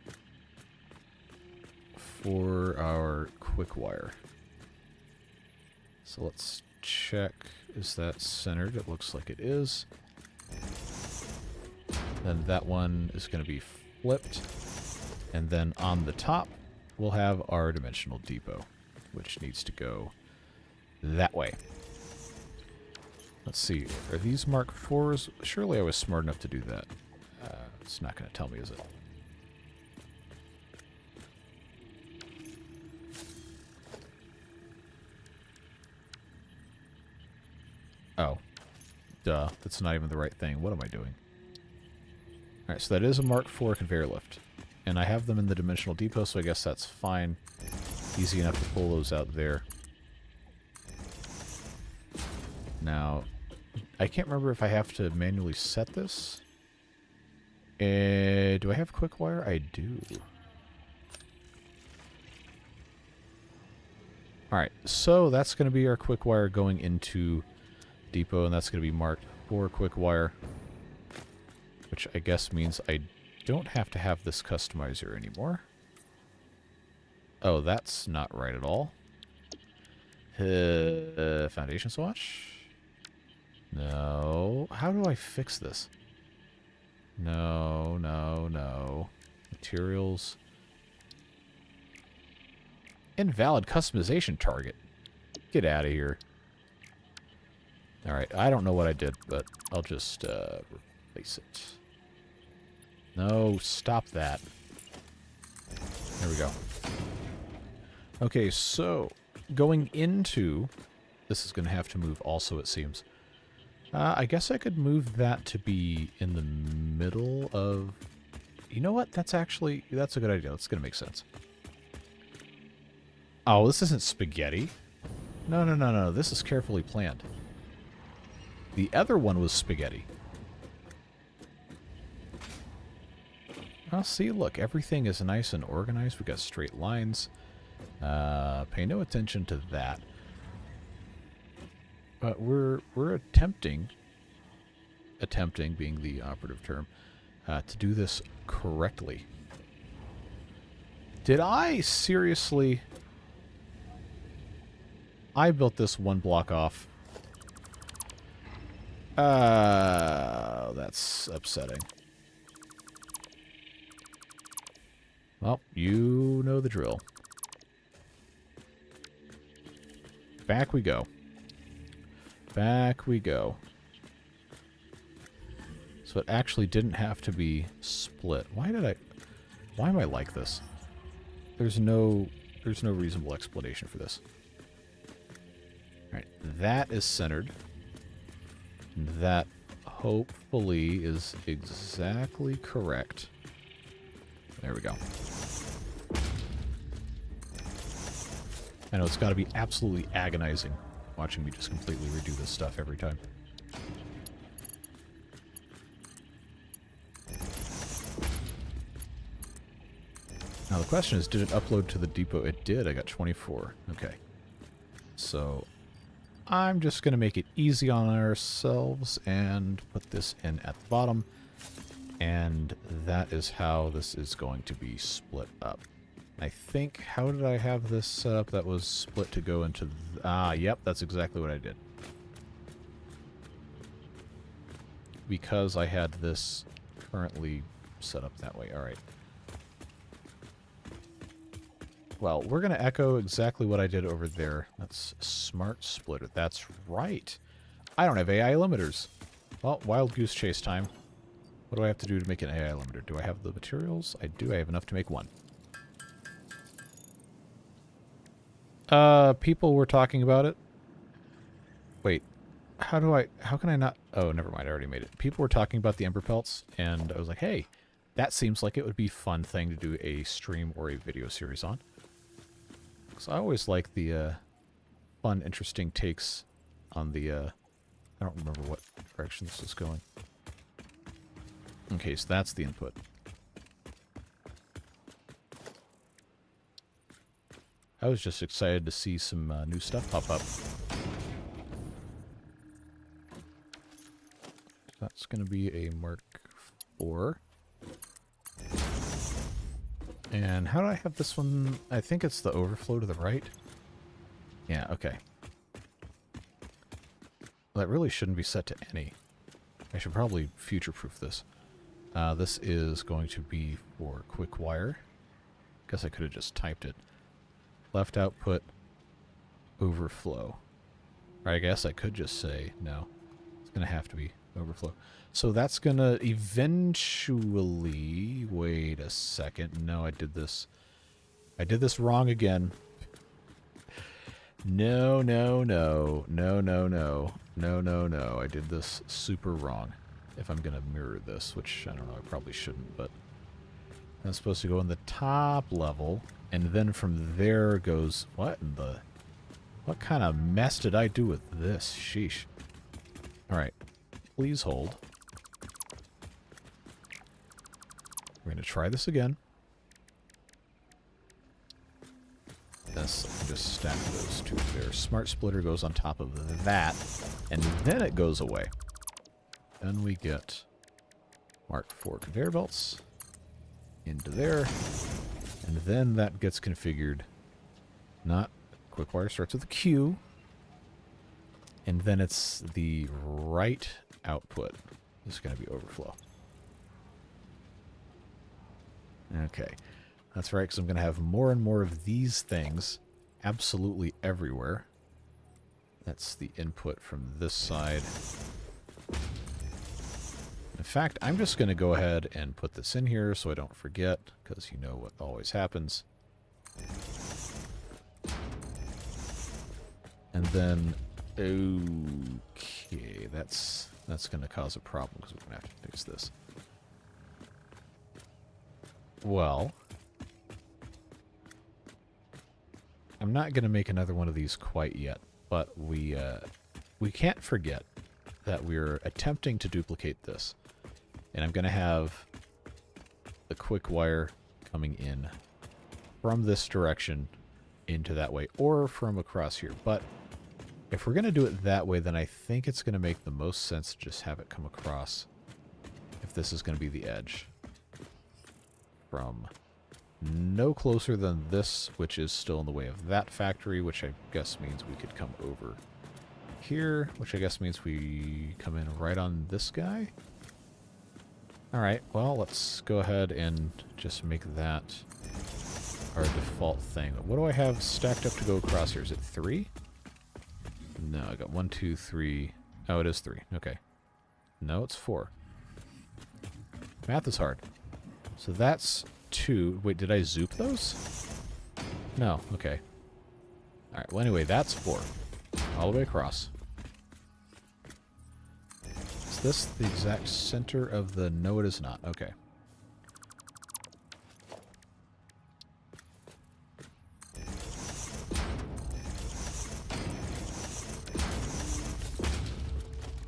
for our Quickwire. So let's check, is that centered? It looks like it is. Then that one is going to be flipped. And then on the top, we'll have our dimensional depot, which needs to go that way. Let's see, are these Mark IVs? Surely I was smart enough to do that. It's not going to tell me, is it? Oh. Duh, that's not even the right thing. What am I doing? Alright, so that is a Mark IV conveyor lift. And I have them in the dimensional depot, so I guess that's fine. Easy enough to pull those out there. Now, I can't remember if I have to manually set this. Do I have Quickwire? I do. Alright, so that's going to be our Quickwire going into depot, and that's going to be marked for Quickwire. Which I guess means I don't have to have this customizer anymore. Oh, that's not right at all. Foundation swatch? No. How do I fix this? No, no, no. Materials. Invalid customization target. Get out of here. Alright, I don't know what I did, but I'll just replace it. No, stop that. There we go. Okay, so going into... This is going to have to move also, it seems. I guess I could move that to be in the middle of... You know what? That's a good idea. That's going to make sense. Oh, this isn't spaghetti. No, no, no, no. This is carefully planned. The other one was spaghetti. Oh, see, look. Everything is nice and organized. We've got straight lines. Pay no attention to that. But we're attempting being the operative term, to do this correctly. Did I seriously... I built this one block off. That's upsetting. Well, you know the drill. Back we go. Back we go. So it actually didn't have to be split. Why am I like this? There's no reasonable explanation for this. Alright, that is centered. That hopefully is exactly correct. There we go. I know it's got to be absolutely agonizing watching me just completely redo this stuff every time. Now the question is, did it upload to the depot? It did. I got 24. Okay. So I'm just going to make it easy on ourselves and put this in at the bottom. And that is how this is going to be split up. I think, how did I have this set up that was split to go into... yep, that's exactly what I did. Because I had this currently set up that way. Alright. Well, we're going to echo exactly what I did over there. That's Smart Splitter. That's right. I don't have AI limiters. Well, wild goose chase time. What do I have to do to make an AI limiter? Do I have the materials? I do. I have enough to make one. People were talking about it. Wait. How can I not... Oh, never mind. I already made it. People were talking about the Ember Pelts, and I was like, hey, that seems like it would be a fun thing to do a stream or a video series on. Because I always like the fun, interesting takes on the... I don't remember what direction this is going. Okay, so that's the input. I was just excited to see some new stuff pop up. That's going to be a Mark IV. And how do I have this one? I think it's the overflow to the right. Yeah, okay. Well, that really shouldn't be set to any. I should probably future-proof this. This is going to be for Quickwire. Guess I could have just typed it. Left output, overflow. Or I guess I could just say, no. It's going to have to be overflow. So that's going to eventually... Wait a second. No, I did this. I did this wrong again. No, no, no. No, no, no. No, no, no. I did this super wrong. If I'm going to mirror this, which I don't know, I probably shouldn't, but I'm supposed to go in the top level, and then from there goes... What in the... What kind of mess did I do with this? Sheesh. Alright. Please hold. We're going to try this again. Just stack those two there. Smart Splitter goes on top of that, and then it goes away. Then we get Mark IV conveyor belts into there, and then that gets configured. Not Quickwire starts with a Q, and then it's the right output. This is going to be overflow. Okay, that's right, because I'm going to have more and more of these things absolutely everywhere. That's the input from this side. In fact, I'm just going to go ahead and put this in here so I don't forget, because you know what always happens. And then, okay, that's going to cause a problem because we're going to have to fix this. Well, I'm not going to make another one of these quite yet, but we can't forget that we're attempting to duplicate this. And I'm going to have the Quickwire coming in from this direction into that way, or from across here. But if we're going to do it that way, then I think it's going to make the most sense to just have it come across, if this is going to be the edge, from no closer than this, which is still in the way of that factory, which I guess means we could come over here, which I guess means we come in right on this guy. Alright, well, let's go ahead and just make that our default thing. What do I have stacked up to go across here? Is it 3? No, I got 1, 2, 3. Oh, it is 3. Okay. No, it's 4. Math is hard. So that's 2. Wait, did I zoop those? No, okay. Alright, well anyway, that's 4. All the way across. Is this the exact center of the... No, it is not. Okay.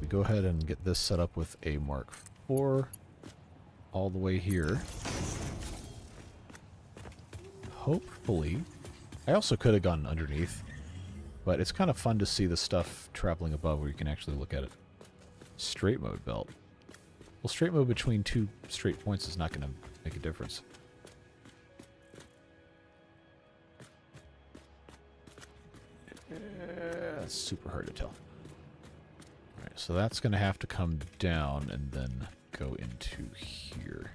go ahead and get this set up with a Mark IV all the way here. Hopefully. I also could have gone underneath, but it's kind of fun to see the stuff traveling above where you can actually look at it. Straight mode belt. Well, straight mode between two straight points is not going to make a difference. That's super hard to tell. Alright, so that's going to have to come down and then go into here.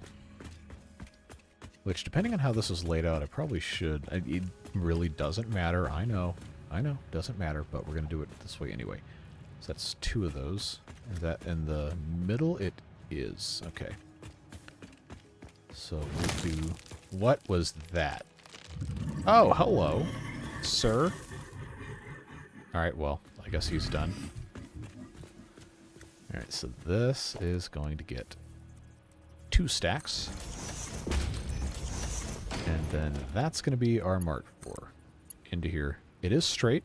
Which, depending on how this is laid out, I probably should. It really doesn't matter. I know, doesn't matter, but we're going to do it this way anyway. So that's 2 of those. And that in the middle, it is. Okay. So we'll do... What was that? Oh, hello, sir. Alright, well, I guess he's done. Alright, so this is going to get 2 stacks. And then that's going to be our Mark IV into here. It is straight.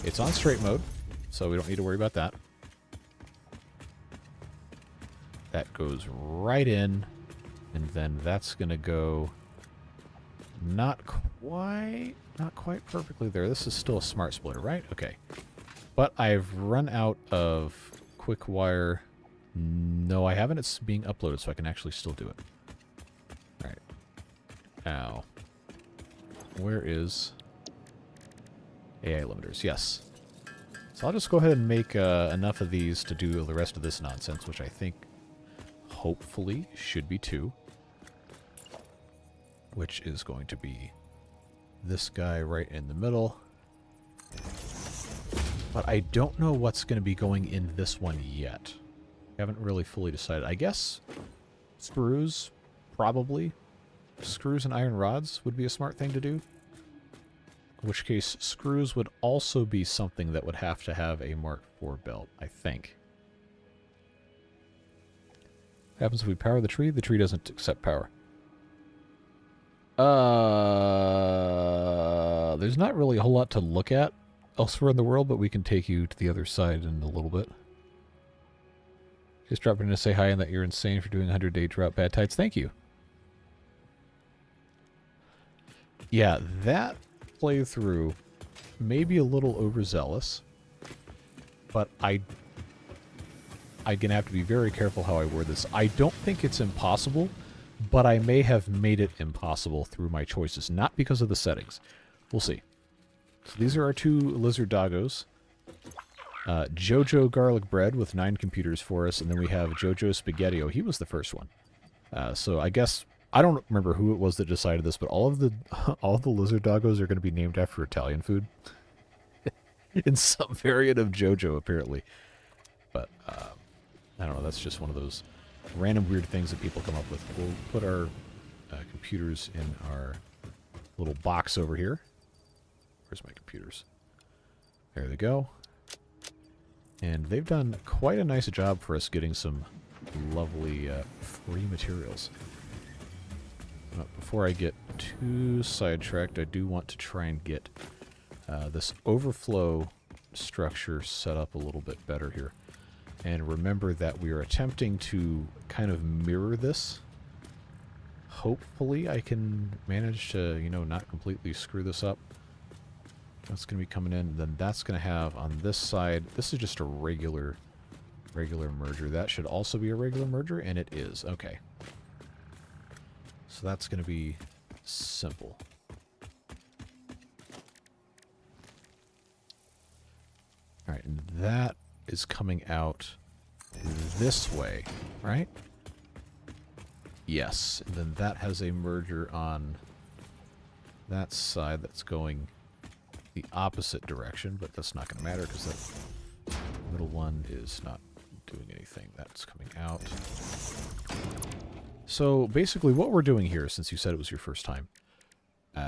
It's on straight mode, so we don't need to worry about that. That goes right in, and then that's going to go not quite perfectly there. This is still a smart splitter, right? Okay. But I've run out of Quickwire. No, I haven't. It's being uploaded, so I can actually still do it. All right. Ow. Where is AI limiters? Yes. So I'll just go ahead and make enough of these to do the rest of this nonsense, which I think hopefully should be 2. Which is going to be this guy right in the middle. But I don't know what's going to be going in this one yet. I haven't really fully decided. I guess screws, probably. Screws and iron rods would be a smart thing to do. In which case, screws would also be something that would have to have a Mark IV belt, I think. What happens if we power the tree? The tree doesn't accept power. There's not really a whole lot to look at elsewhere in the world, but we can take you to the other side in a little bit. Just dropping in to say hi and that you're insane for doing a 100-day drought. Bad tides. Thank you. Yeah, that playthrough may be a little overzealous, but I'm going to have to be very careful how I word this. I don't think it's impossible, but I may have made it impossible through my choices, not because of the settings. We'll see. So these are our 2 lizard doggos. Jojo Garlic Bread with 9 computers for us, and then we have Jojo Spaghettio. He was the first one. So I guess... I don't remember who it was that decided this, but all the lizard doggos are going to be named after Italian food. In some variant of JoJo, apparently. But, I don't know, that's just one of those random weird things that people come up with. We'll put our computers in our little box over here. Where's my computers? There they go. And they've done quite a nice job for us getting some lovely free materials. But before I get too sidetracked, I do want to try and get this overflow structure set up a little bit better here. And remember that we are attempting to kind of mirror this. Hopefully I can manage to, you know, not completely screw this up. That's going to be coming in. Then that's going to have on this side, this is just a regular merger. That should also be a regular merger, and it is. Okay. So that's going to be simple. All right, and that is coming out this way, right? Yes, and then that has a merger on that side that's going the opposite direction, but that's not going to matter because that middle one is not doing anything. That's coming out. So basically what we're doing here, since you said it was your first time,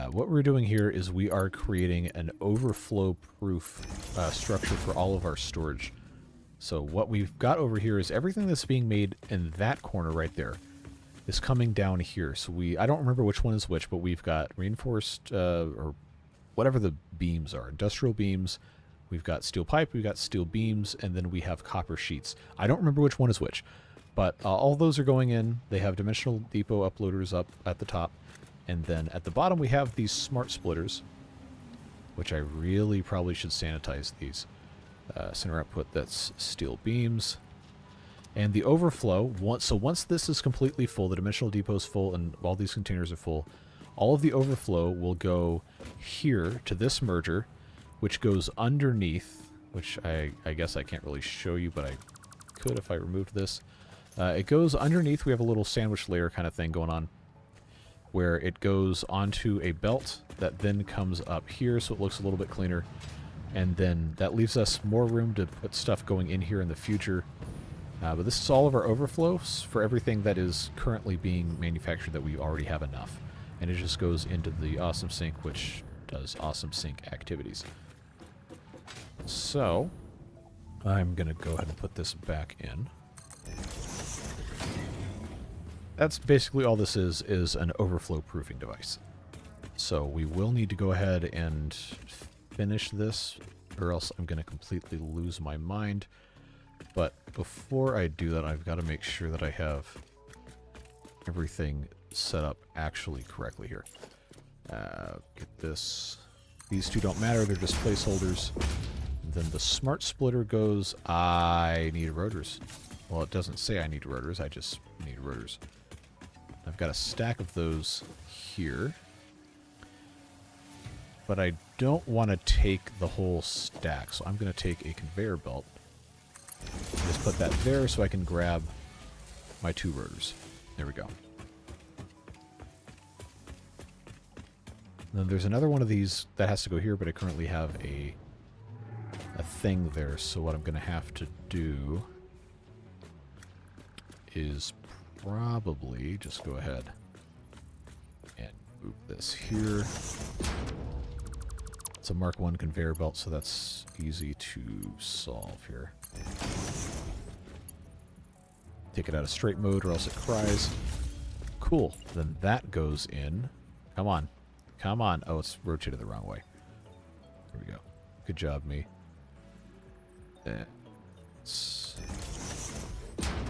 what we're doing here is we are creating an overflow-proof structure for all of our storage. So what we've got over here is everything that's being made in that corner right there is coming down here. So I don't remember which one is which, but we've got reinforced, or whatever the beams are, industrial beams, We've got steel pipe, we've got steel beams, and then we have copper sheets. I don't remember which one is which, but all those are going in. They have dimensional depot uploaders up at the top, and then at the bottom we have these smart splitters, which I really probably should sanitize these. Center output, that's steel beams. And the overflow, once this is completely full, the dimensional depot is full, and all these containers are full, all of the overflow will go here to this merger, which goes underneath, which I guess I can't really show you, but I could if I removed this. It goes underneath. We have a little sandwich layer kind of thing going on, where it goes onto a belt that then comes up here, so it looks a little bit cleaner. And then that leaves us more room to put stuff going in here in the future. But this is all of our overflows for everything that is currently being manufactured that we already have enough. And it just goes into the awesome sink, which does awesome sink activities. So, I'm going to go ahead and put this back in. That's basically all this is an overflow proofing device. So we will need to go ahead and finish this, or else I'm going to completely lose my mind. But before I do that, I've got to make sure that I have everything set up actually correctly here. Get this. These two don't matter, they're just placeholders. And then the smart splitter goes, I need rotors. Well, it doesn't say I need rotors, I just need rotors. I've got a stack of those here. But I don't want to take the whole stack, so I'm going to take a conveyor belt. Just put that there so I can grab my 2 rotors. There we go. And then there's another one of these that has to go here, but I currently have a thing there, so what I'm going to have to do is probably just go ahead and move this here. It's a Mark 1 conveyor belt, so that's easy to solve here. Take it out of straight mode or else it cries. Cool. Then that goes in. Come on. Come on. Oh, it's rotated the wrong way. There we go. Good job, me. It's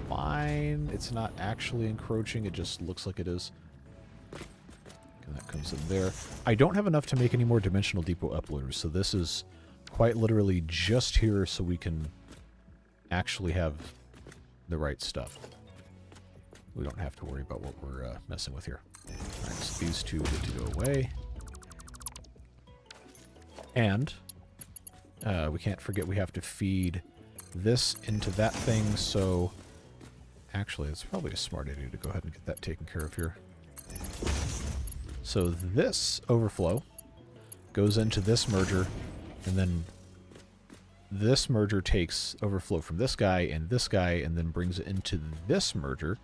fine. It's not actually encroaching. It just looks like it is. And that comes in there. I don't have enough to make any more dimensional depot uploaders, so this is quite literally just here so we can actually have the right stuff. We don't have to worry about what we're messing with here. Alright, so these two get to go away. And we can't forget we have to feed this into that thing, so actually it's probably a smart idea to go ahead and get that taken care of here. So this overflow goes into this merger, and then this merger takes overflow from this guy, and then brings it into this merger,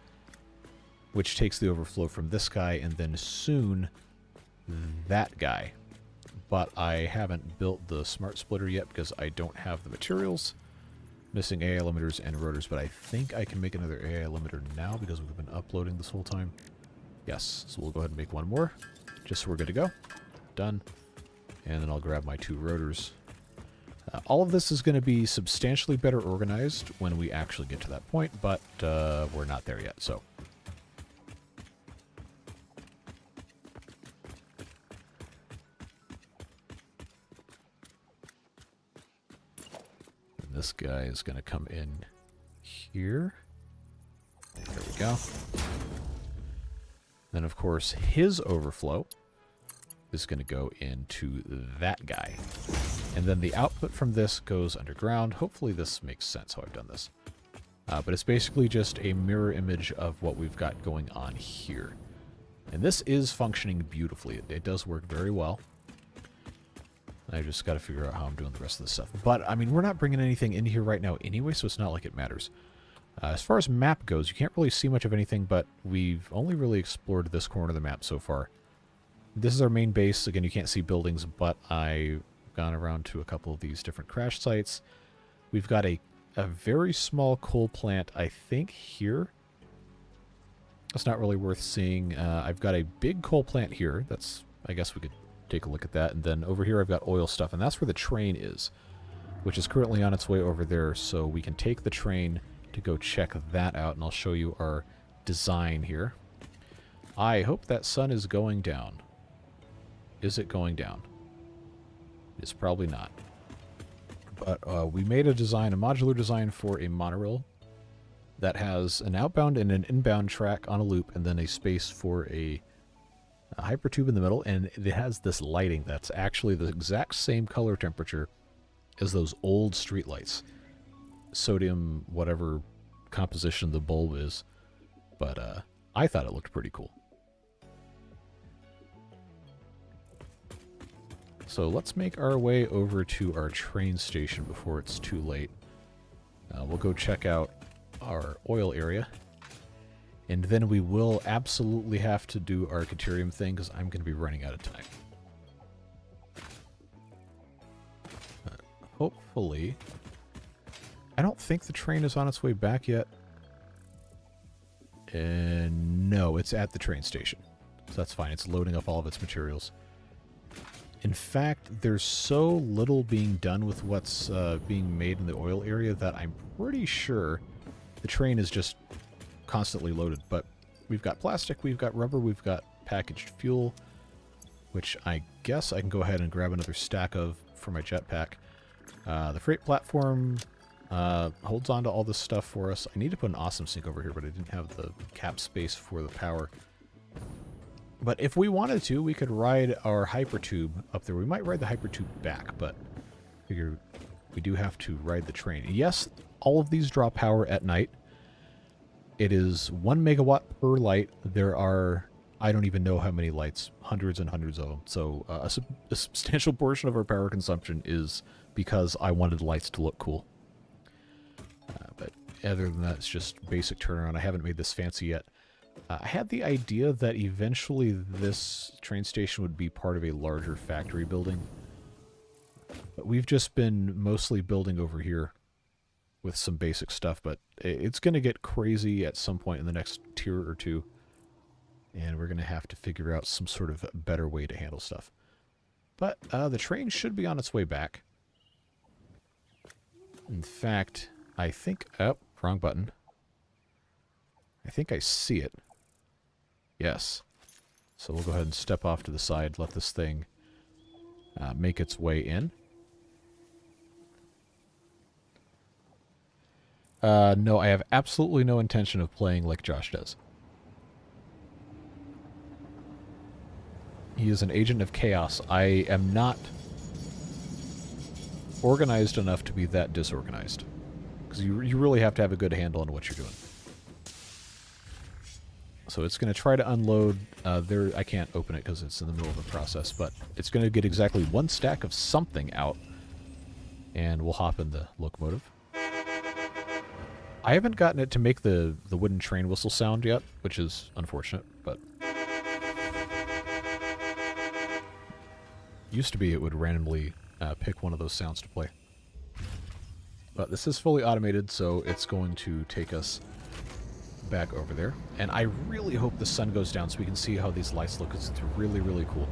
which takes the overflow from this guy, and then soon that guy. But I haven't built the smart splitter yet because I don't have the materials. Missing AI limiters and rotors, but I think I can make another AI limiter now because we've been uploading this whole time. Yes, so we'll go ahead and make one more, just so we're good to go. Done. And then I'll grab my 2 rotors. All of this is going to be substantially better organized when we actually get to that point, but we're not there yet, so. And this guy is going to come in here. There we go. Then, of course, his overflow is going to go into that guy. And then the output from this goes underground. Hopefully this makes sense how I've done this. But it's basically just a mirror image of what we've got going on here. And this is functioning beautifully. It does work very well. I just got to figure out how I'm doing the rest of this stuff. But, I mean, we're not bringing anything in here right now anyway, so it's not like it matters. As far as map goes, you can't really see much of anything, but we've only really explored this corner of the map so far. This is our main base. Again, you can't see buildings, but I've gone around to a couple of these different crash sites. We've got a very small coal plant, I think, here. That's not really worth seeing. I've got a big coal plant here. That's, I guess we could take a look at that. And then over here I've got oil stuff, and that's where the train is. which is currently on its way over there, so we can take the train to go check that out, and I'll show you our design here. I hope that sun is going down. Is it going down? It's probably not. But we made a design, a modular design for a monorail that has an outbound and an inbound track on a loop, and then a space for a hypertube in the middle, and it has this lighting that's actually the exact same color temperature as those old streetlights. Sodium, whatever composition the bulb is. But I thought it looked pretty cool. So let's make our way over to our train station before it's too late. We'll go check out our oil area. And then we will absolutely have to do our Caterium thing, because I'm going to be running out of time. Hopefully... I don't think the train is on its way back yet. And no, it's at the train station. So that's fine. It's loading up all of its materials. In fact, there's so little being done with what's being made in the oil area that I'm pretty sure the train is just constantly loaded. But we've got plastic, we've got rubber, we've got packaged fuel, which I guess I can go ahead and grab another stack of for my jetpack. The freight platform holds on to all this stuff for us. I need to put an awesome sink over here, but I didn't have the cap space for the power. But if we wanted to, we could ride our hypertube up there. We might ride the hypertube back, but I figure we do have to ride the train. Yes, all of these draw power at night. It is 1 megawatt per light. There are, I don't even know how many lights, hundreds and hundreds of them. So a substantial portion of our power consumption is because I wanted lights to look cool. But other than that, it's just basic turnaround. I haven't made this fancy yet. I had the idea that eventually this train station would be part of a larger factory building. But we've just been mostly building over here with some basic stuff, but it's going to get crazy at some point in the next tier or two. And we're going to have to figure out some sort of better way to handle stuff. But the train should be on its way back. In fact, I think... Oh, wrong button. I think I see it. Yes. So we'll go ahead and step off to the side, let this thing make its way in. No, I have absolutely no intention of playing like Josh does. He is an agent of chaos. I am not organized enough to be that disorganized. Because you really have to have a good handle on what you're doing. So it's going to try to unload there. I can't open it because it's in the middle of the process, but it's going to get exactly one stack of something out, and we'll hop in the locomotive. I haven't gotten it to make the wooden train whistle sound yet, which is unfortunate, but used to be it would randomly pick one of those sounds to play. But this is fully automated, so it's going to take us back over there. And I really hope the sun goes down so we can see how these lights look, because it's really, really cool.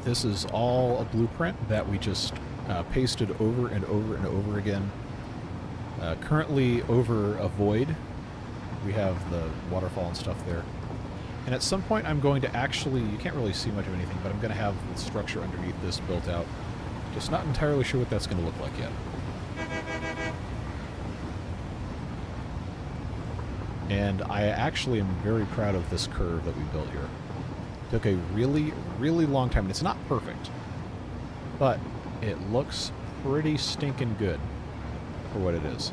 This is all a blueprint that we just pasted over and over and over again. Currently over a void. We have the waterfall and stuff there. And at some point I'm going to actually, you can't really see much of anything, but I'm going to have the structure underneath this built out. Just not entirely sure what that's going to look like yet. And I actually am very proud of this curve that we built here. It took a really, really long time. And it's not perfect, but it looks pretty stinking good for what it is.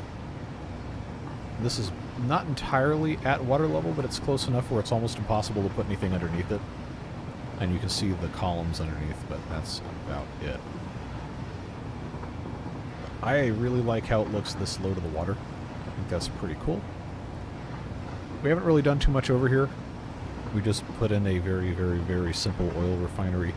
This is not entirely at water level, but it's close enough where it's almost impossible to put anything underneath it. And you can see the columns underneath, but that's about it. I really like how it looks this low to the water. I think that's pretty cool. We haven't really done too much over here. We just put in a very, very, very simple oil refinery.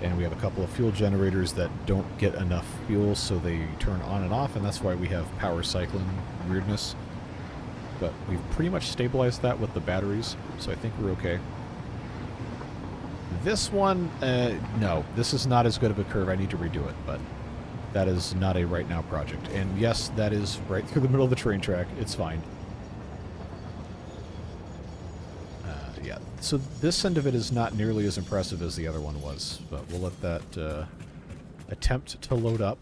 And we have a couple of fuel generators that don't get enough fuel, so they turn on and off, and that's why we have power cycling weirdness. But we've pretty much stabilized that with the batteries, so I think we're okay. This one, no, this is not as good of a curve. I need to redo it, but that is not a right now project. And yes, that is right through the middle of the train track. It's fine. Yeah, so this end of it is not nearly as impressive as the other one was, but we'll let that attempt to load up.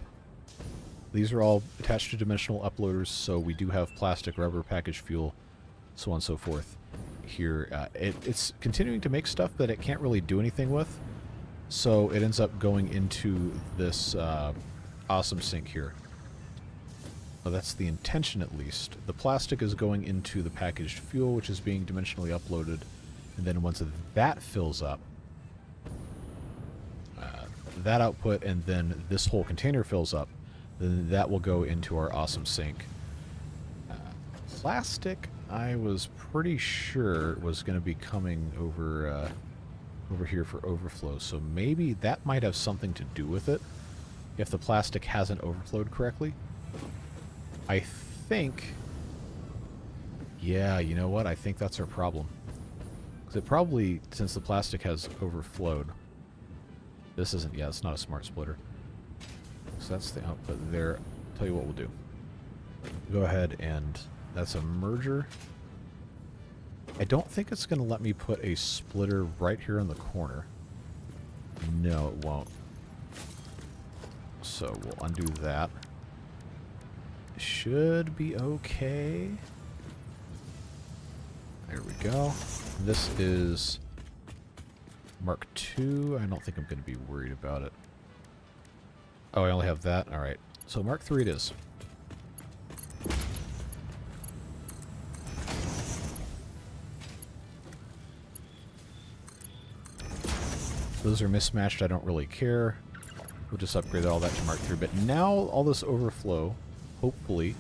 These are all attached to dimensional uploaders, so we do have plastic, rubber, packaged fuel, so on and so forth. Here, it's continuing to make stuff that it can't really do anything with, so it ends up going into this awesome sink here. Well, that's the intention, at least. The plastic is going into the packaged fuel, which is being dimensionally uploaded, and then once that fills up, that output, and then this whole container fills up, then that will go into our awesome sink. Plastic, I was pretty sure was going to be coming over over here for overflow, so maybe that might have something to do with it if the plastic hasn't overflowed correctly. I think, yeah, you know what? I think that's our problem. Because it probably, since the plastic has overflowed, this isn't, yeah, it's not a smart splitter. So that's the output there. I'll tell you what we'll do. Go ahead and, that's a merger. I don't think it's going to let me put a splitter right here in the corner. No, it won't. So we'll undo that. Should be okay. There we go. This is Mark II. I don't think I'm going to be worried about it. Oh, I only have that? Alright. So Mark III it is. Those are mismatched. I don't really care. We'll just upgrade all that to Mark III. But now all this overflow, hopefully,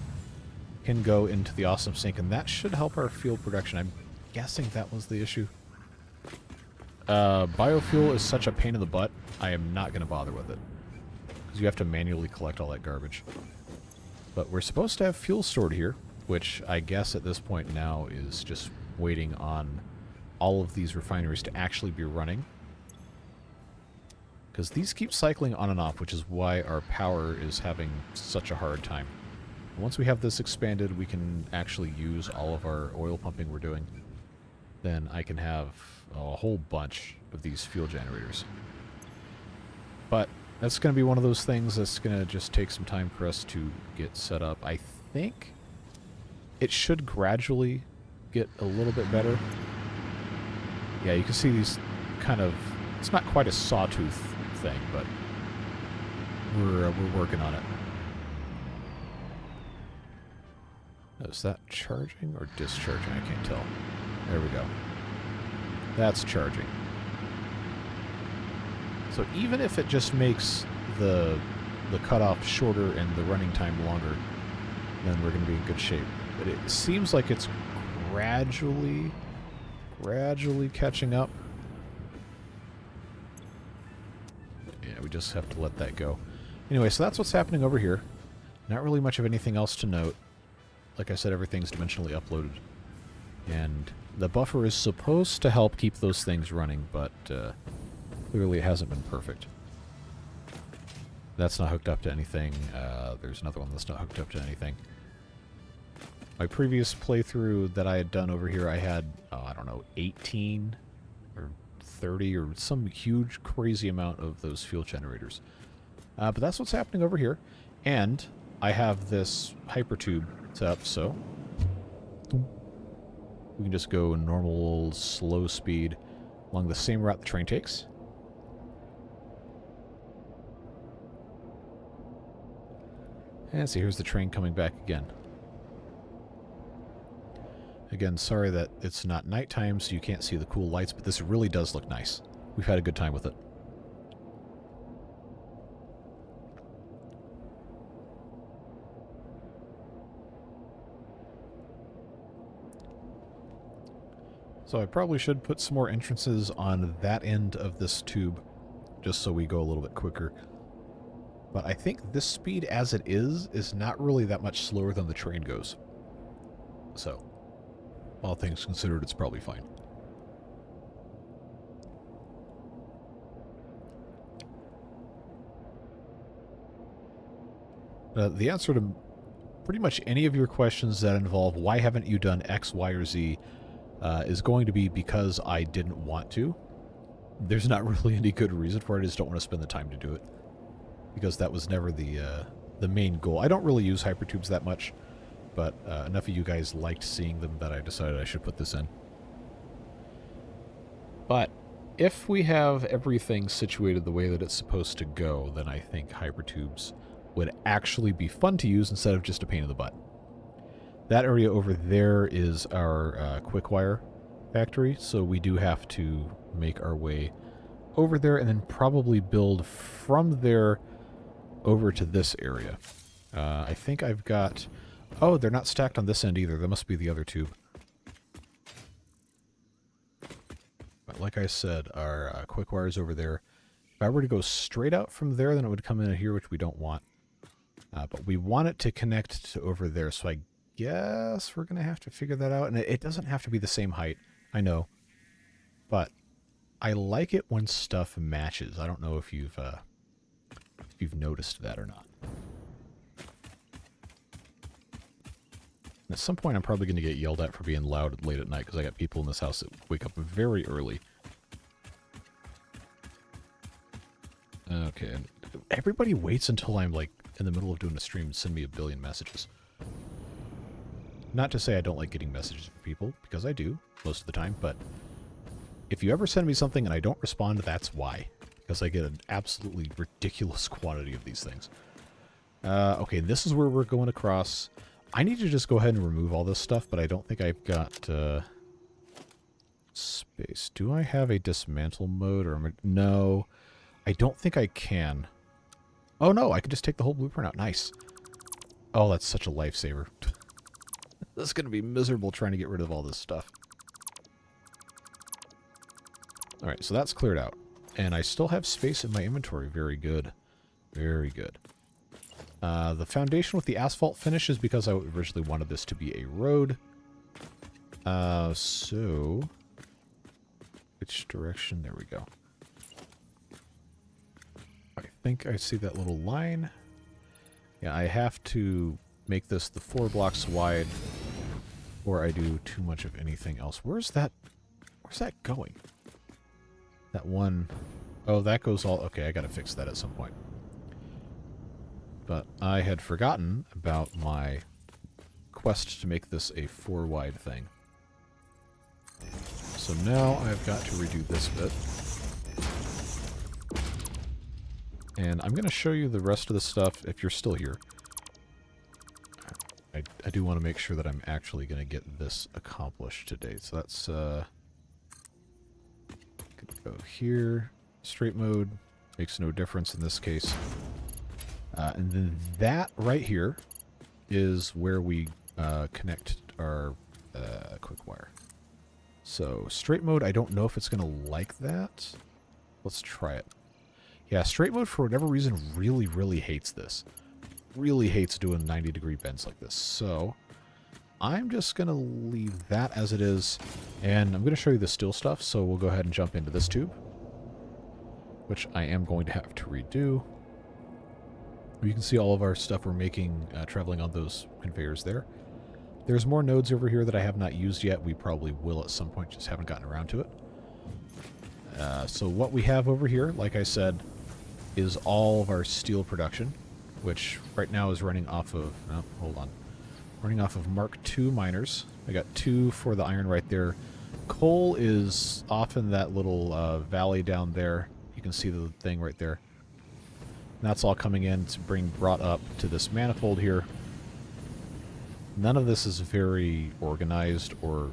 can go into the awesome sink, and that should help our fuel production. I'm guessing that was the issue. Biofuel is such a pain in the butt, I am not going to bother with it. Because you have to manually collect all that garbage. But we're supposed to have fuel stored here, which I guess at this point now is just waiting on all of these refineries to actually be running. Because these keep cycling on and off, which is why our power is having such a hard time. Once we have this expanded, we can actually use all of our oil pumping we're doing. Then I can have a whole bunch of these fuel generators. But that's going to be one of those things that's going to just take some time for us to get set up. I think it should gradually get a little bit better. Yeah, you can see these kind of... It's not quite a sawtooth thing, but we're working on it. Is that charging or discharging? I can't tell. There we go. That's charging. So even if it just makes the cutoff shorter and the running time longer, then we're going to be in good shape. But it seems like it's gradually catching up. Yeah, we just have to let that go. Anyway, so that's what's happening over here. Not really much of anything else to note. Like I said, everything's dimensionally uploaded. And the buffer is supposed to help keep those things running, but clearly it hasn't been perfect. That's not hooked up to anything. There's another one that's not hooked up to anything. My previous playthrough that I had done over here, I had, I don't know, 18 or 30 or some huge, crazy amount of those fuel generators. But that's what's happening over here. And I have this hypertube set up, so we can just go normal, slow speed along the same route the train takes. And see, here's the train coming back again. Again, sorry that it's not nighttime, so you can't see the cool lights, but this really does look nice. We've had a good time with it. So I probably should put some more entrances on that end of this tube, just so we go a little bit quicker. But I think this speed as it is not really that much slower than the train goes. So, all things considered, it's probably fine. The answer to pretty much any of your questions that involve why haven't you done X, Y, or Z is going to be because I didn't want to. There's not really any good reason for it. I just don't want to spend the time to do it. Because that was never the main goal. I don't really use hypertubes that much, but enough of you guys liked seeing them that I decided I should put this in. But if we have everything situated the way that it's supposed to go, then I think hypertubes would actually be fun to use instead of just a pain in the butt. That area over there is our Quickwire factory, so we do have to make our way over there and then probably build from there over to this area. I think I've got... Oh, they're not stacked on this end either. That must be the other tube. But like I said, our Quickwire is over there. If I were to go straight out from there, then it would come in here, which we don't want. But we want it to connect to over there, so I guess we're going to have to figure that out. And it doesn't have to be the same height, I know. But I like it when stuff matches. I don't know if you've noticed that or not. And at some point, I'm probably going to get yelled at for being loud late at night, because I got people in this house that wake up very early. Okay, and everybody waits until I'm, like, in the middle of doing a stream and send me a billion messages. Not to say I don't like getting messages from people, because I do, most of the time, but if you ever send me something and I don't respond, that's why. Because I get an absolutely ridiculous quantity of these things. Okay, this is where we're going across. I need to just go ahead and remove all this stuff, but I don't think I've got space. Do I have a dismantle mode? Or no, I don't think I can. Oh no, I can just take the whole blueprint out. Nice. Oh, that's such a lifesaver. This is going to be miserable trying to get rid of all this stuff. Alright, so that's cleared out. And I still have space in my inventory. Very good. Very good. The foundation with the asphalt finish is because I originally wanted this to be a road. So... which direction? There we go. I think I see that little line. Yeah, I have to make this the 4 blocks wide, or I do too much of anything else. Where's that going? That one... Oh, that goes all... Okay, I gotta fix that at some point. But I had forgotten about my quest to make this a 4 wide thing. So now I've got to redo this bit. And I'm going to show you the rest of the stuff if you're still here. I do want to make sure that I'm actually going to get this accomplished today. So that's... go here. Straight mode. Makes no difference in this case. And then that right here is where we connect our Quickwire. So straight mode, I don't know if it's going to like that. Let's try it. Yeah, straight mode for whatever reason really, really hates this. Really hates doing 90-degree bends like this. So I'm just going to leave that as it is. And I'm going to show you the still stuff. So we'll go ahead and jump into this tube, which I am going to have to redo. You can see all of our stuff we're making traveling on those conveyors there. There's more nodes over here that I have not used yet. We probably will at some point, just haven't gotten around to it. So what we have over here, like I said, is all of our steel production, which right now is running off of... Oh, hold on. Running off of Mark II miners. I got 2 for the iron right there. Coal is off in that little valley down there. You can see the thing right there. And that's all coming in to brought up to this manifold here. None of this is very organized or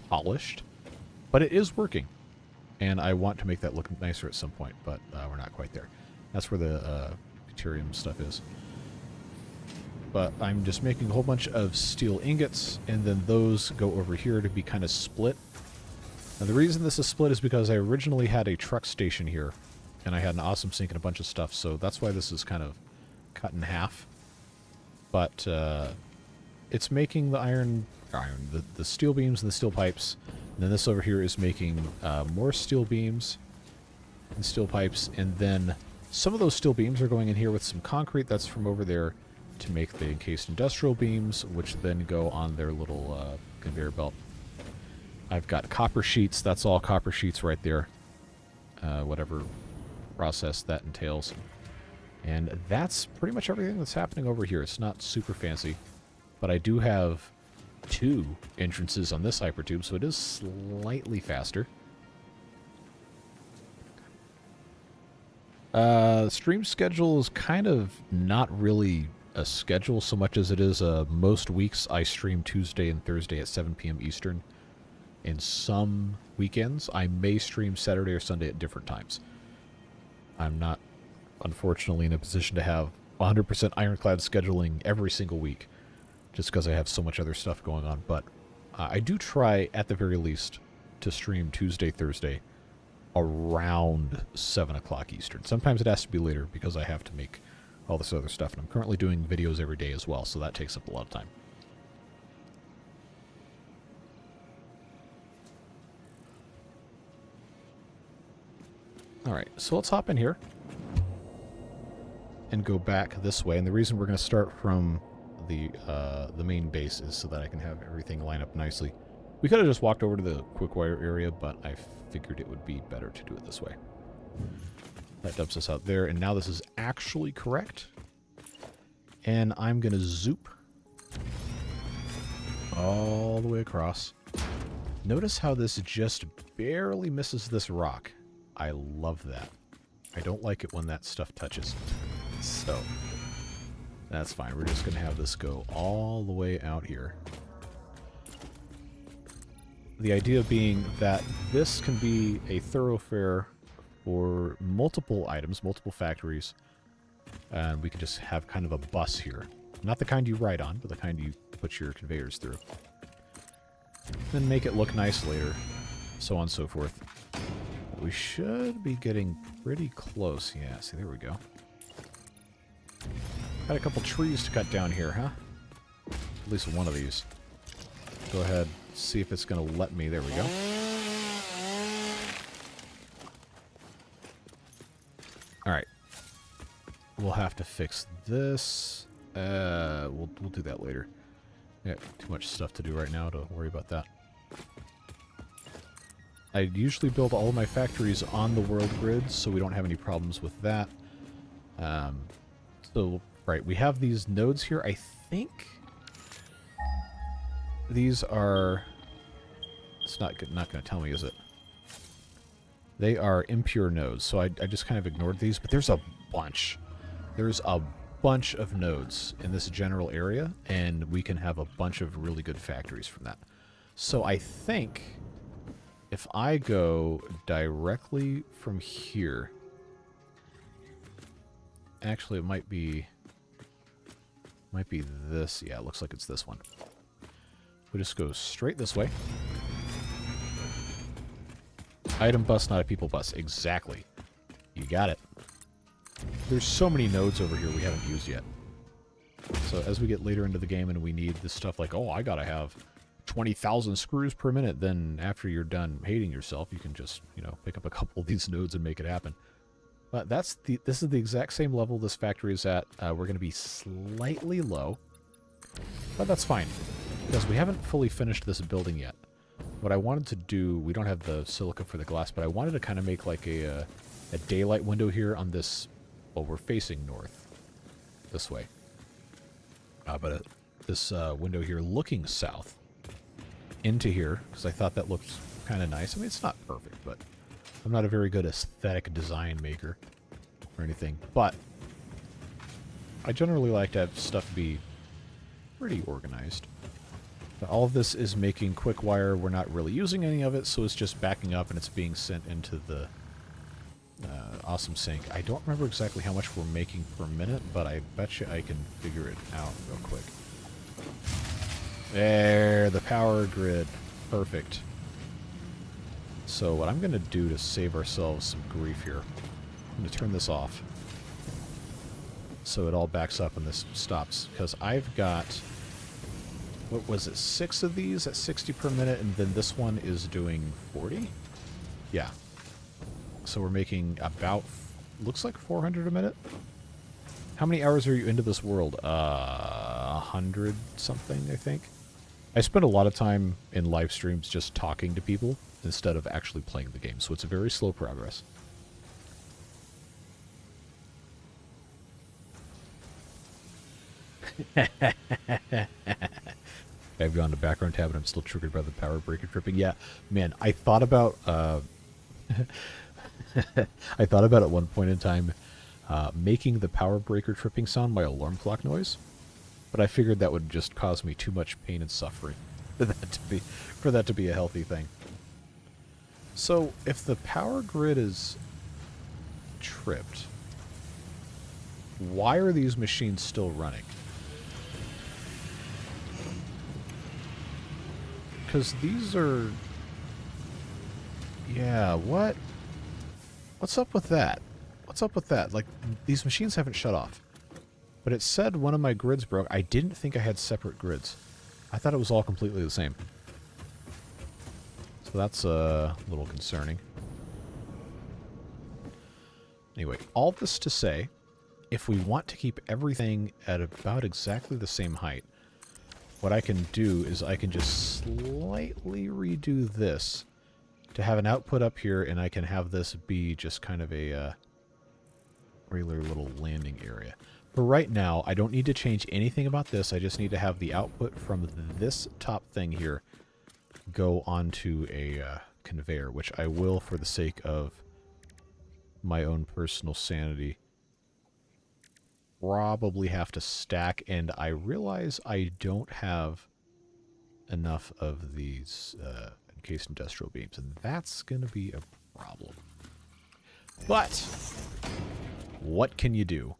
polished, but it is working. And I want to make that look nicer at some point, but we're not quite there. That's where the deuterium stuff is. But I'm just making a whole bunch of steel ingots, and then those go over here to be kind of split. Now the reason this is split is because I originally had a truck station here, and I had an awesome sink and a bunch of stuff, so that's why this is kind of cut in half. But it's making the the steel beams and the steel pipes. And then this over here is making more steel beams and steel pipes. And then some of those steel beams are going in here with some concrete that's from over there. to make the encased industrial beams, which then go on their little conveyor belt. I've got copper sheets. That's all copper sheets right there. Whatever process that entails. And that's pretty much everything that's happening over here. It's not super fancy, but I do have 2 entrances on this hypertube, so it is slightly faster. Stream schedule is kind of not really a schedule so much as it is most weeks I stream Tuesday and Thursday at 7 p.m. Eastern. In some weekends, I may stream Saturday or Sunday at different times. I'm not, unfortunately, in a position to have 100% ironclad scheduling every single week, just because I have so much other stuff going on. But I do try, at the very least, to stream Tuesday, Thursday, around 7 o'clock Eastern. Sometimes it has to be later because I have to make all this other stuff. And I'm currently doing videos every day as well, so that takes up a lot of time. Alright, so let's hop in here and go back this way. And the reason we're going to start from the main base is so that I can have everything line up nicely. We could have just walked over to the Quickwire area, but I figured it would be better to do it this way. That dumps us out there, and now this is actually correct. And I'm going to zoop all the way across. Notice how this just barely misses this rock. I love that. I don't like it when that stuff touches. So, that's fine. We're just going to have this go all the way out here. The idea being that this can be a thoroughfare for multiple items, multiple factories, and we can just have kind of a bus here. Not the kind you ride on, but the kind you put your conveyors through. Then make it look nice later, so on and so forth. We should be getting pretty close. Yeah, see, there we go. Got a couple trees to cut down here, huh? At least one of these. Go ahead, see if it's going to let me. There we go. Alright. We'll have to fix this. We'll do that later. Yeah, too much stuff to do right now to worry about that. I usually build all of my factories on the world grid, so we don't have any problems with that. So, right, we have these nodes here. I think these are... It's not going to tell me, is it? They are impure nodes, so I just kind of ignored these, but there's a bunch. There's a bunch of nodes in this general area, and we can have a bunch of really good factories from that. So I think if I go directly from here... Actually, it might be this. Yeah, it looks like it's this one. We just go straight this way. Item bus, not a people bus. Exactly. You got it. There's so many nodes over here we haven't used yet. So as we get later into the game and we need this stuff like, oh, I gotta have 20,000 screws per minute, then after you're done hating yourself, you can just, you know, pick up a couple of these nodes and make it happen. But this is the exact same level this factory is at. We're going to be slightly low, but that's fine, because we haven't fully finished this building yet. What I wanted to do, we don't have the silica for the glass, but I wanted to kind of make like a daylight window here on this, well, we're facing north, this way. But this window here looking south into here, because I thought that looked kind of nice. I mean, it's not perfect, but I'm not a very good aesthetic design maker or anything, but I generally like to have stuff be pretty organized. But all of this is making Quickwire. We're not really using any of it, so it's just backing up and it's being sent into the awesome sink. I don't remember exactly how much we're making per minute, but I bet you I can figure it out real quick. There, the power grid. Perfect. So what I'm going to do to save ourselves some grief here, I'm going to turn this off so it all backs up and this stops, because I've got, what was it, 6 of these at 60 per minute, and then this one is doing 40? Yeah. So we're making about, looks like 400 a minute. How many hours are you into this world? 100 something, I think. I spend a lot of time in live streams just talking to people instead of actually playing the game, so it's a very slow progress. I've gone to background tab and I'm still triggered by the power breaker tripping. Yeah, man, I thought about I thought about at one point in time making the power breaker tripping sound my alarm clock noise, but I figured that would just cause me too much pain and suffering for that to be a healthy thing. So if the power grid is tripped, why are these machines still running? Because these are... Yeah, what? What's up with that? What's up with that? Like, these machines haven't shut off. But it said one of my grids broke. I didn't think I had separate grids. I thought it was all completely the same. So that's a little concerning. Anyway, all this to say, if we want to keep everything at about exactly the same height, what I can do is I can just slightly redo this to have an output up here, and I can have this be just kind of a regular little landing area. But right now, I don't need to change anything about this. I just need to have the output from this top thing here go onto a conveyor, which I will for the sake of my own personal sanity probably have to stack, and I realize I don't have enough of these encased industrial beams, and that's going to be a problem. But what can you do?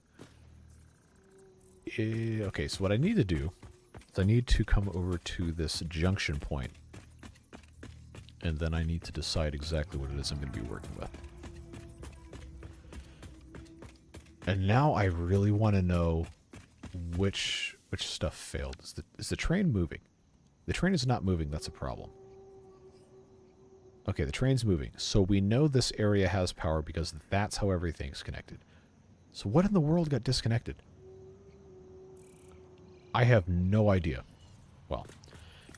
Okay, so what I need to do is I need to come over to this junction point, and then I need to decide exactly what it is I'm going to be working with. And now I really want to know which stuff failed. Is the train moving? The train is not moving. That's a problem. Okay, the train's moving. So we know this area has power because that's how everything's connected. So what in the world got disconnected? I have no idea. Well,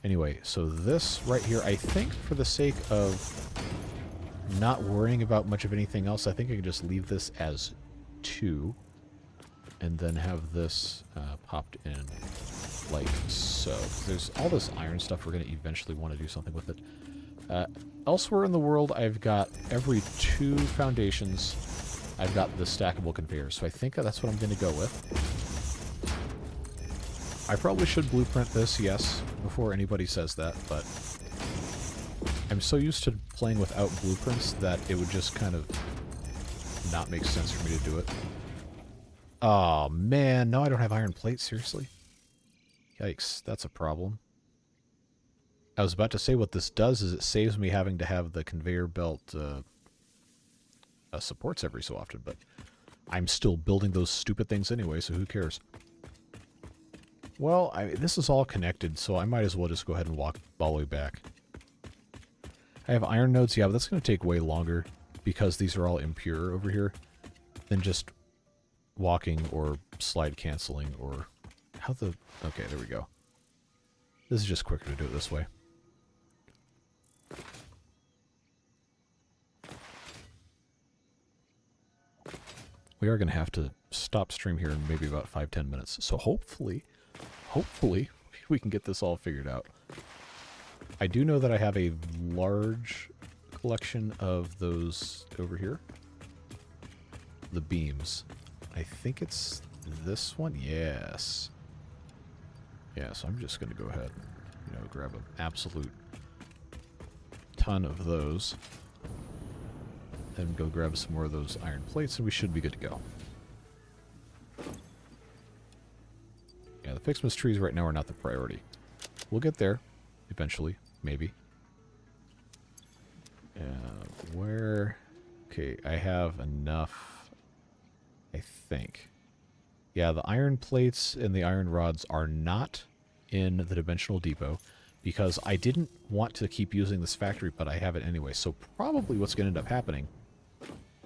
anyway, so this right here, I think for the sake of not worrying about much of anything else, I think I can just leave this as 2 and then have this popped in like so. There's all this iron stuff. We're going to eventually want to do something with it. Elsewhere in the world, I've got every 2 foundations, I've got the stackable conveyor. So I think that's what I'm going to go with. I probably should blueprint this, yes, before anybody says that, but I'm so used to playing without blueprints that it would just kind of not make sense for me to do it. Oh man, no, I don't have iron plates, seriously? Yikes, that's a problem. I was about to say what this does is it saves me having to have the conveyor belt supports every so often, but I'm still building those stupid things anyway, so who cares? Well, this is all connected, so I might as well just go ahead and walk all the way back. I have iron nodes, yeah, but that's going to take way longer because these are all impure over here than just walking or slide canceling or how the... Okay, there we go. This is just quicker to do it this way. We are going to have to stop stream here in maybe about 5-10 minutes. So hopefully we can get this all figured out. I do know that I have a large collection of those over here. The beams. I think it's this one. Yes. Yeah, so I'm just going to go ahead and, grab an absolute ton of those. Then go grab some more of those iron plates, and we should be good to go. Yeah, the FICSMAS trees right now are not the priority. We'll get there eventually, maybe. Where... Okay, I have enough, I think. Yeah, the iron plates and the iron rods are not in the dimensional depot because I didn't want to keep using this factory, but I have it anyway. So probably what's going to end up happening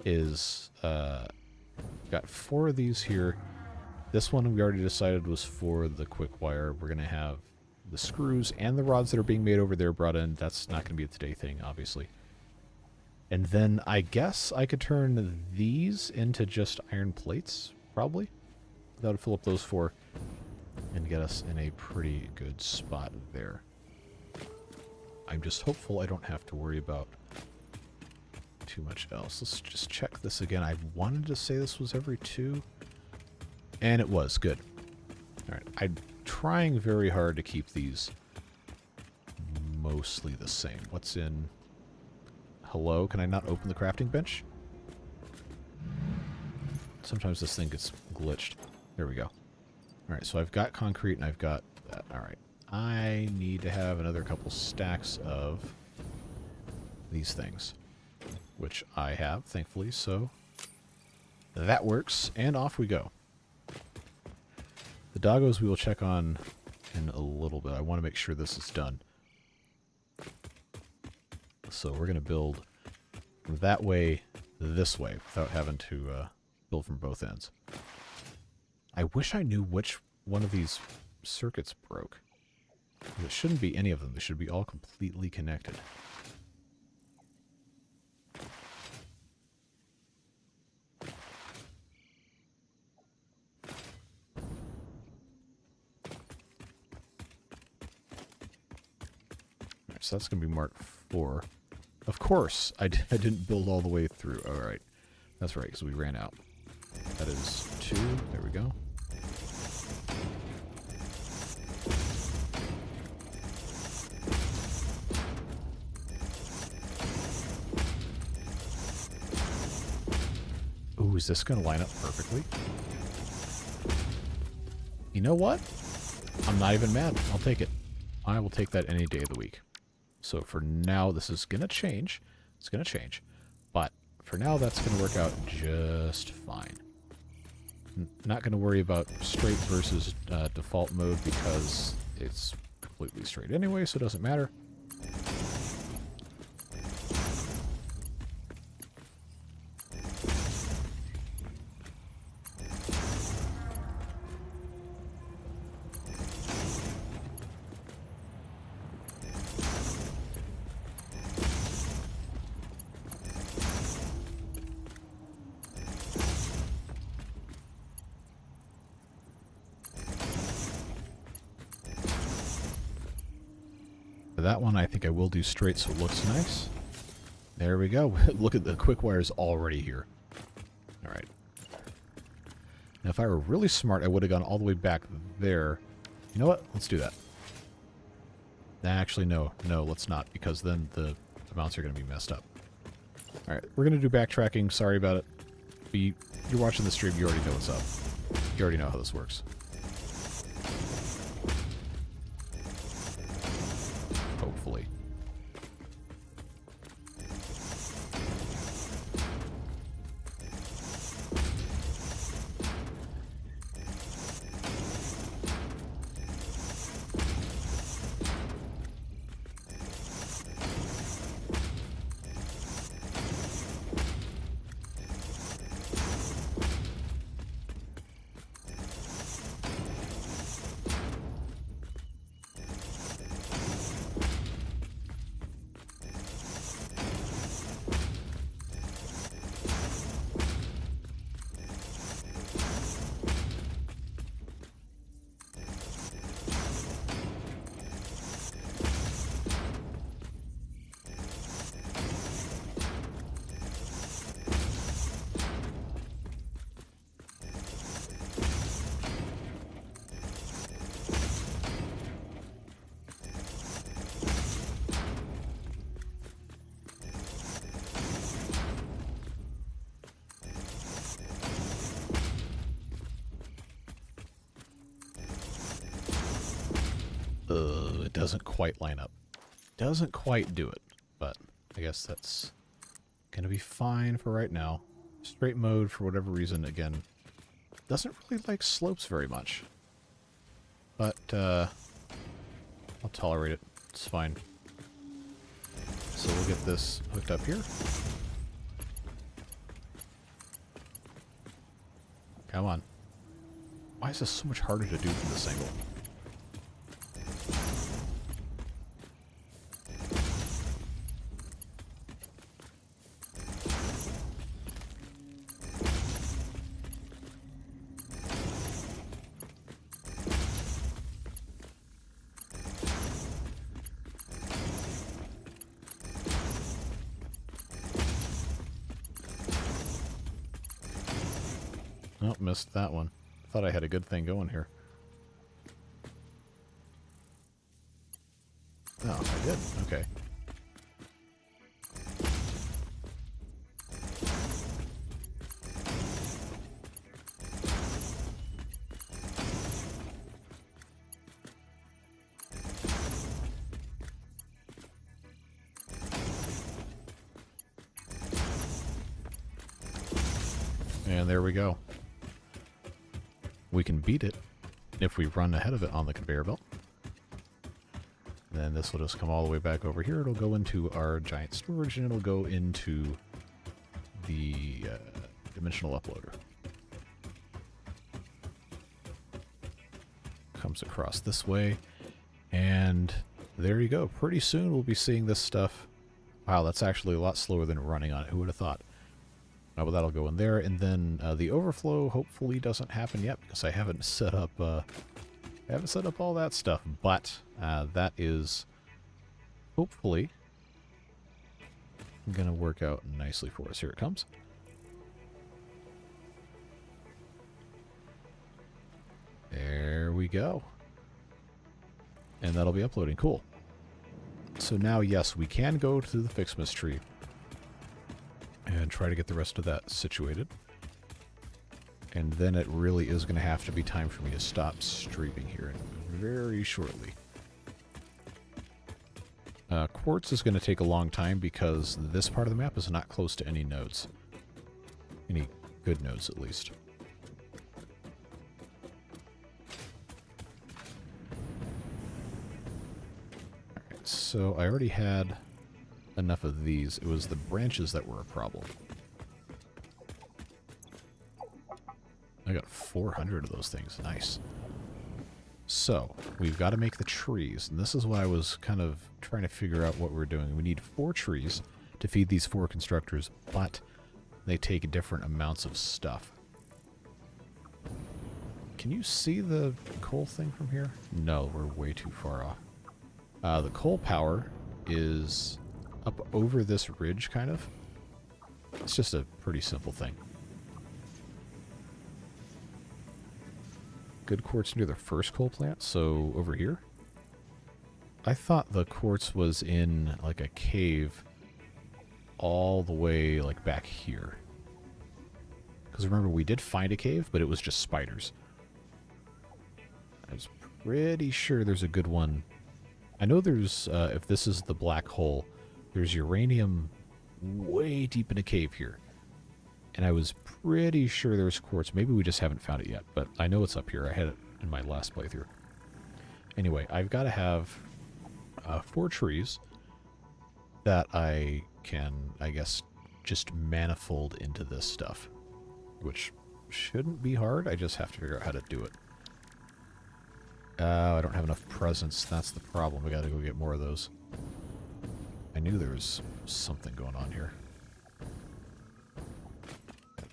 is got 4 of these here, This one we already decided was for the Quickwire. We're going to have the screws and the rods that are being made over there brought in. That's not going to be a today thing, obviously. And then I guess I could turn these into just iron plates, probably. That would fill up those 4 and get us in a pretty good spot there. I'm just hopeful I don't have to worry about too much else. Let's just check this again. I wanted to say this was every 2. And it was. Good. Alright. I'm trying very hard to keep these mostly the same. What's in... Hello? Can I not open the crafting bench? Sometimes this thing gets glitched. There we go. Alright, so I've got concrete and I've got that. Alright. I need to have another couple stacks of these things, which I have, thankfully, so that works, and off we go. The doggos we will check on in a little bit. I want to make sure this is done. So we're going to build that way, this way, without having to build from both ends. I wish I knew which one of these circuits broke. It shouldn't be any of them. They should be all completely connected. Alright, so that's going to be mark 4. Of course, I didn't build all the way through. Alright, that's right, because we ran out. That is 2. There we go. Ooh, is this going to line up perfectly? You know what? I'm not even mad. I'll take it. I will take that any day of the week. So for now, this is going to change. It's going to change. But for now, that's going to work out just fine. Not going to worry about straight versus default mode because it's completely straight anyway, so it doesn't matter. That one I think I will do straight so it looks nice. There we go. Look at the Quickwire's already here. Alright. Now if I were really smart, I would have gone all the way back there. You know what? Let's do that. Actually, no. No, let's not, because then the amounts are going to be messed up. Alright, we're going to do backtracking. Sorry about it. But you're watching the stream, you already know what's up. You already know how this works. Hopefully. It doesn't quite line up. Doesn't quite do it, but I guess that's gonna be fine for right now. Straight mode, for whatever reason, again, doesn't really like slopes very much. But, I'll tolerate it. It's fine. So we'll get this hooked up here. Come on. Why is this so much harder to do from this angle? Oh, missed that one. Thought I had a good thing going here. Oh, I did. Okay. And there we go. We can beat it if we run ahead of it on the conveyor belt. Then this will just come all the way back over here. It'll go into our giant storage, and it'll go into the dimensional uploader. Comes across this way, and there you go. Pretty soon we'll be seeing this stuff. Wow, that's actually a lot slower than running on it. Who would have thought? But that'll go in there, and then the overflow hopefully doesn't happen yet because I haven't set up all that stuff. But that is hopefully gonna work out nicely for us. Here it comes. There we go, and that'll be uploading. Cool. So now, yes, we can go to the FICSMAS tree and try to get the rest of that situated. And then it really is going to have to be time for me to stop streaming here very shortly. Quartz is going to take a long time because this part of the map is not close to any nodes. Any good nodes, at least. Alright, so I already had enough of these. It was the branches that were a problem. I got 400 of those things. Nice. So, we've got to make the trees, and this is what I was kind of trying to figure out what we're doing. We need 4 trees to feed these 4 constructors, but they take different amounts of stuff. Can you see the coal thing from here? No, we're way too far off. The coal power is up over this ridge, kind of. It's just a pretty simple thing. Good quartz near the first coal plant, so over here. I thought the quartz was in like a cave all the way like back here. Because remember, we did find a cave, but it was just spiders. I was pretty sure there's a good one. I know there's, if this is the black hole, there's uranium way deep in a cave here. And I was pretty sure there's quartz. Maybe we just haven't found it yet, but I know it's up here. I had it in my last playthrough. Anyway, I've got to have 4 trees that I can, I guess, just manifold into this stuff. Which shouldn't be hard. I just have to figure out how to do it. I don't have enough presents. That's the problem. We got to go get more of those. I knew there was something going on here.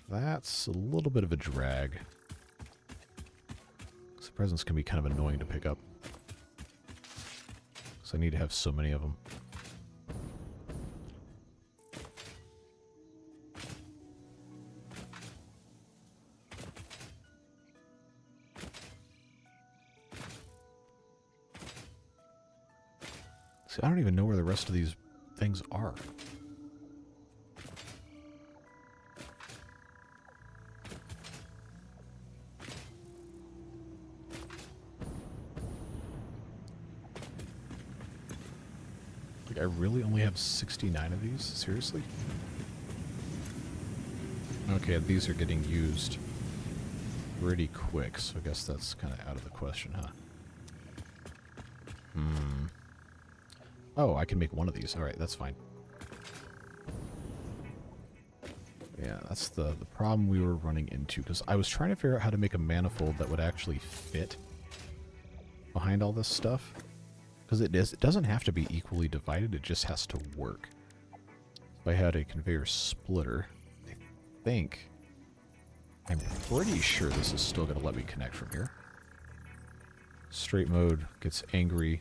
That's a little bit of a drag. The presents can be kind of annoying to pick up. So I need to have so many of them. See, I don't even know where the rest of these things are. Like, I really only have 69 of these? Seriously? Okay, these are getting used pretty quick, so I guess that's kind of out of the question, huh? Oh, I can make one of these. Alright, that's fine. Yeah, that's the problem we were running into, because I was trying to figure out how to make a manifold that would actually fit behind all this stuff. Because it doesn't have to be equally divided, it just has to work. If I had a conveyor splitter, I'm pretty sure this is still going to let me connect from here. Straight mode gets angry.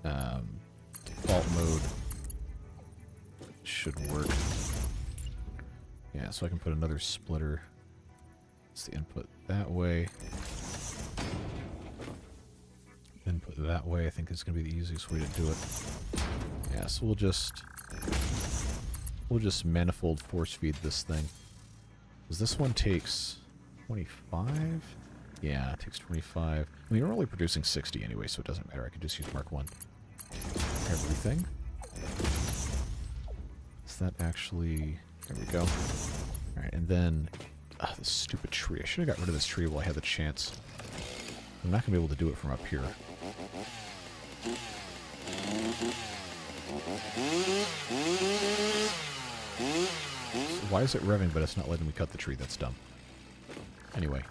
Default mode should work. Yeah, so I can put another splitter. It's the input that way. Input that way, I think is going to be the easiest way to do it. Yeah, so we'll just manifold force feed this thing. Because this one takes 25? Yeah, it takes 25. I mean, we're only producing 60 anyway, so it doesn't matter. I can just use Mark 1. Everything. Is that actually... There we go. Alright, and then... this stupid tree. I should have got rid of this tree while I had the chance. I'm not going to be able to do it from up here. Why is it revving, but it's not letting me cut the tree? That's dumb. Anyway,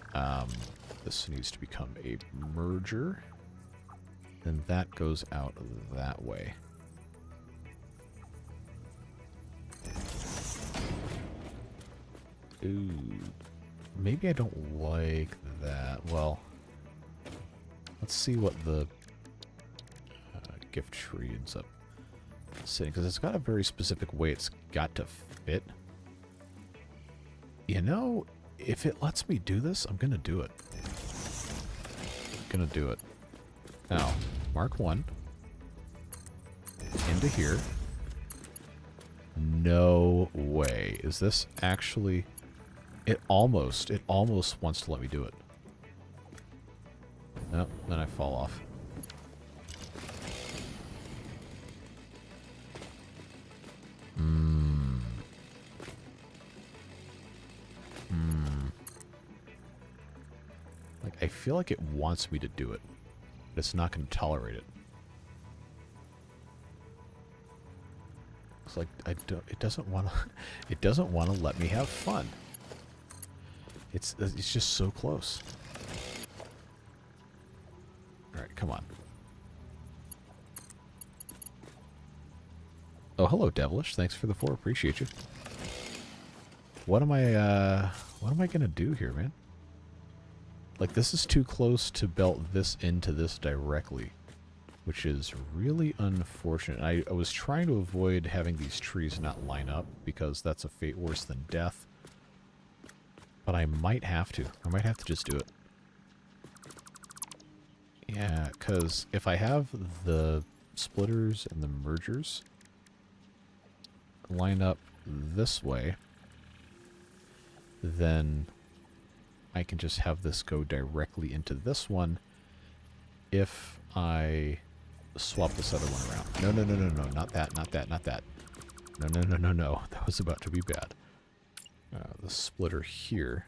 this needs to become a merger. Then that goes out that way. Ooh. Maybe I don't like that. Well, let's see what the gift tree ends up sitting, because it's got a very specific way it's got to fit. You know, if it lets me do this, I'm gonna do it. I'm gonna do it. Now, Mark 1 into here. No way. Is this actually... It almost wants to let me do it. Nope, then I fall off. Like, I feel like it wants me to do it, but it's not going to tolerate it. It's like it doesn't want to. It doesn't want to let me have fun. It's just so close. All right, come on. Oh, hello, Devilish. Thanks for the 4. Appreciate you. What am I gonna do here, man? Like, this is too close to belt this into this directly, which is really unfortunate. I was trying to avoid having these trees not line up, because that's a fate worse than death. But I might have to. I might have to just do it. Yeah, because if I have the splitters and the mergers line up this way, then I can just have this go directly into this one if I swap this other one around. No, no, no, no, no, not that, not that, not that. No, no, no, no, no. That was about to be bad. The splitter here.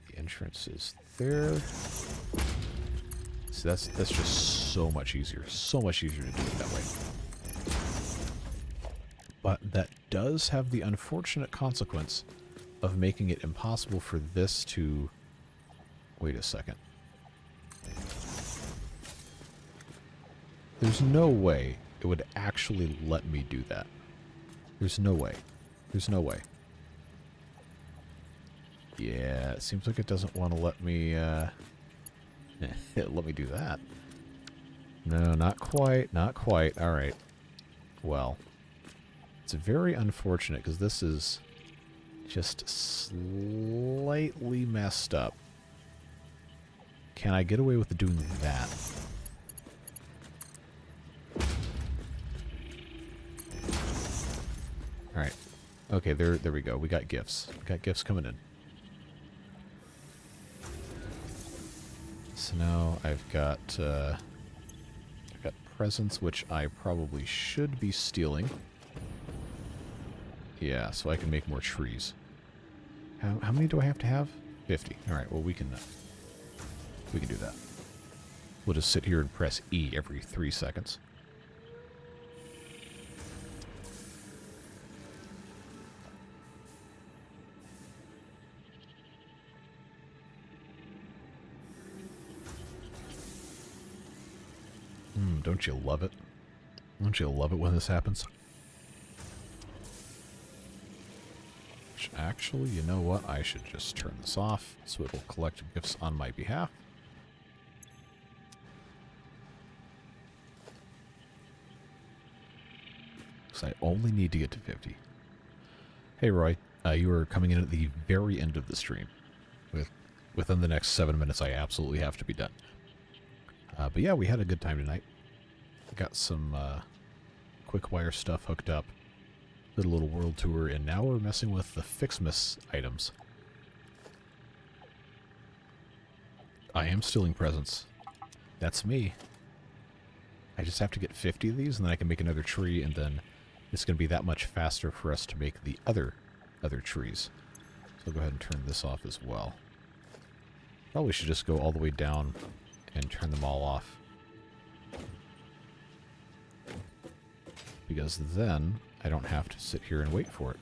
The entrance is there. So that's just so much easier. So much easier to do it that way. But that does have the unfortunate consequence of making it impossible for this to... Wait a second. There's no way it would actually let me do that. There's no way. There's no way. Yeah, it seems like it doesn't want to let me, let me do that. No, not quite, not quite. Alright. Well, it's very unfortunate, because this is just slightly messed up. Can I get away with doing that? Alright. Okay, there we go. We got gifts. We got gifts coming in. So now I've got presents, which I probably should be stealing. Yeah, so I can make more trees. How many do I have to have? 50. All right. Well, we can do that. We'll just sit here and press E every 3 seconds. don't you love it? Don't you love it when this happens? Which actually, you know what? I should just turn this off so it will collect gifts on my behalf. Because I only need to get to 50. Hey, Roy. You are coming in at the very end of the stream. Within the next 7 minutes, I absolutely have to be done. But yeah, we had a good time tonight. Got some Quickwire stuff hooked up. Did a little world tour, and now we're messing with the FICSMAS items. I am stealing presents. That's me. I just have to get 50 of these, and then I can make another tree, and then it's going to be that much faster for us to make the other trees. So I'll go ahead and turn this off as well. Probably should just go all the way down and turn them all off. Because then I don't have to sit here and wait for it.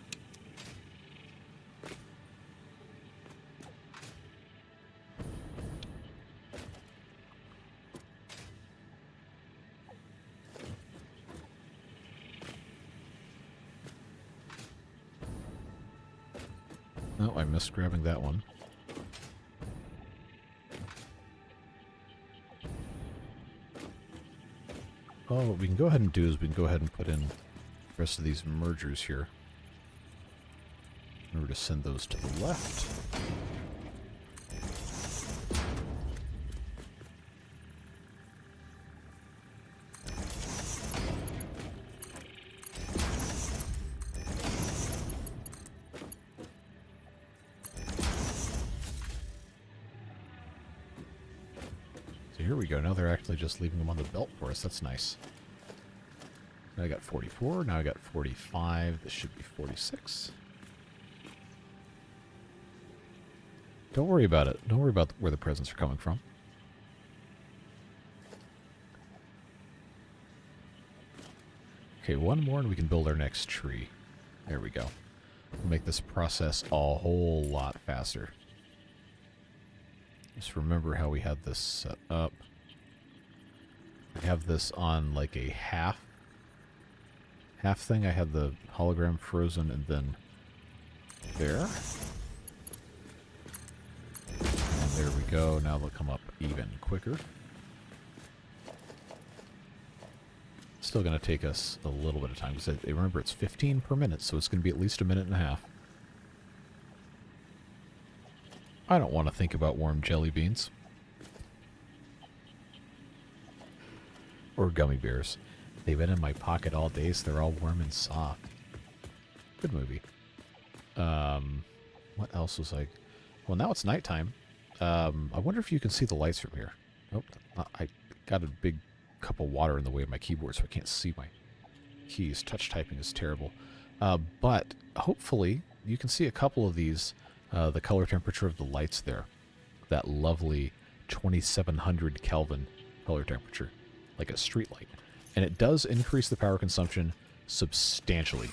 Oh, I missed grabbing that one. Oh, what we can go ahead and do is we can go ahead and put in the rest of these mergers here. In order to send those to the left. Here we go. Now they're actually just leaving them on the belt for us. That's nice. Now I got 44. Now I got 45. This should be 46. Don't worry about it. Don't worry about where the presents are coming from. Okay, one more and we can build our next tree. There we go. We'll make this process a whole lot faster. Just remember how we had this set up. I have this on like a half thing. I had the hologram frozen and then there. And there we go. Now they'll come up even quicker. Still going to take us a little bit of time because remember it's 15 per minute, so it's going to be at least a minute and a half. I don't want to think about warm jelly beans. Or gummy bears. They've been in my pocket all day, so they're all warm and soft. Good movie. What else was like? Well, now it's nighttime. I wonder if you can see the lights from here. Nope. I got a big cup of water in the way of my keyboard, so I can't see my keys. Touch typing is terrible. But hopefully you can see a couple of these. The color temperature of the lights there. That lovely 2700 Kelvin color temperature. Like a street light. And it does increase the power consumption substantially.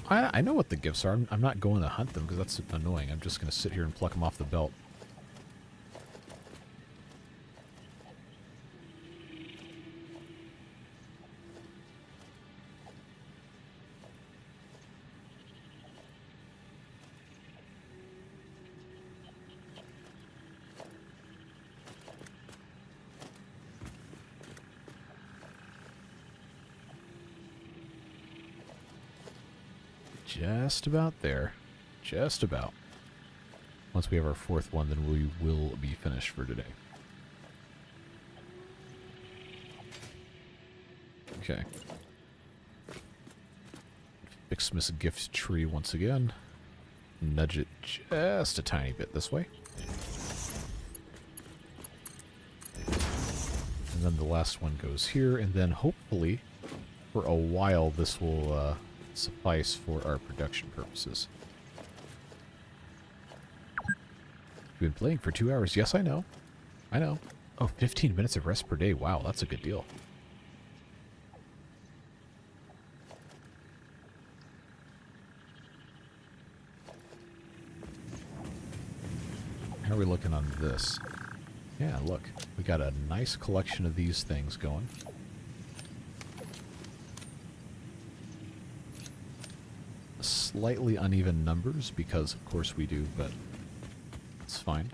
I know what the gifts are. I'm not going to hunt them because that's annoying. I'm just going to sit here and pluck them off the belt. Just about there. Just about. Once we have our fourth one, then we will be finished for today. Okay. FICSMAS gift tree once again. Nudge it just a tiny bit this way. And then the last one goes here, and then hopefully for a while this will suffice for our production purposes. We've been playing for 2 hours. Yes, I know. I know. Oh, 15 minutes of rest per day. Wow, that's a good deal. How are we looking on this? Yeah, look. We got a nice collection of these things going. Slightly uneven numbers, because of course we do, but it's fine.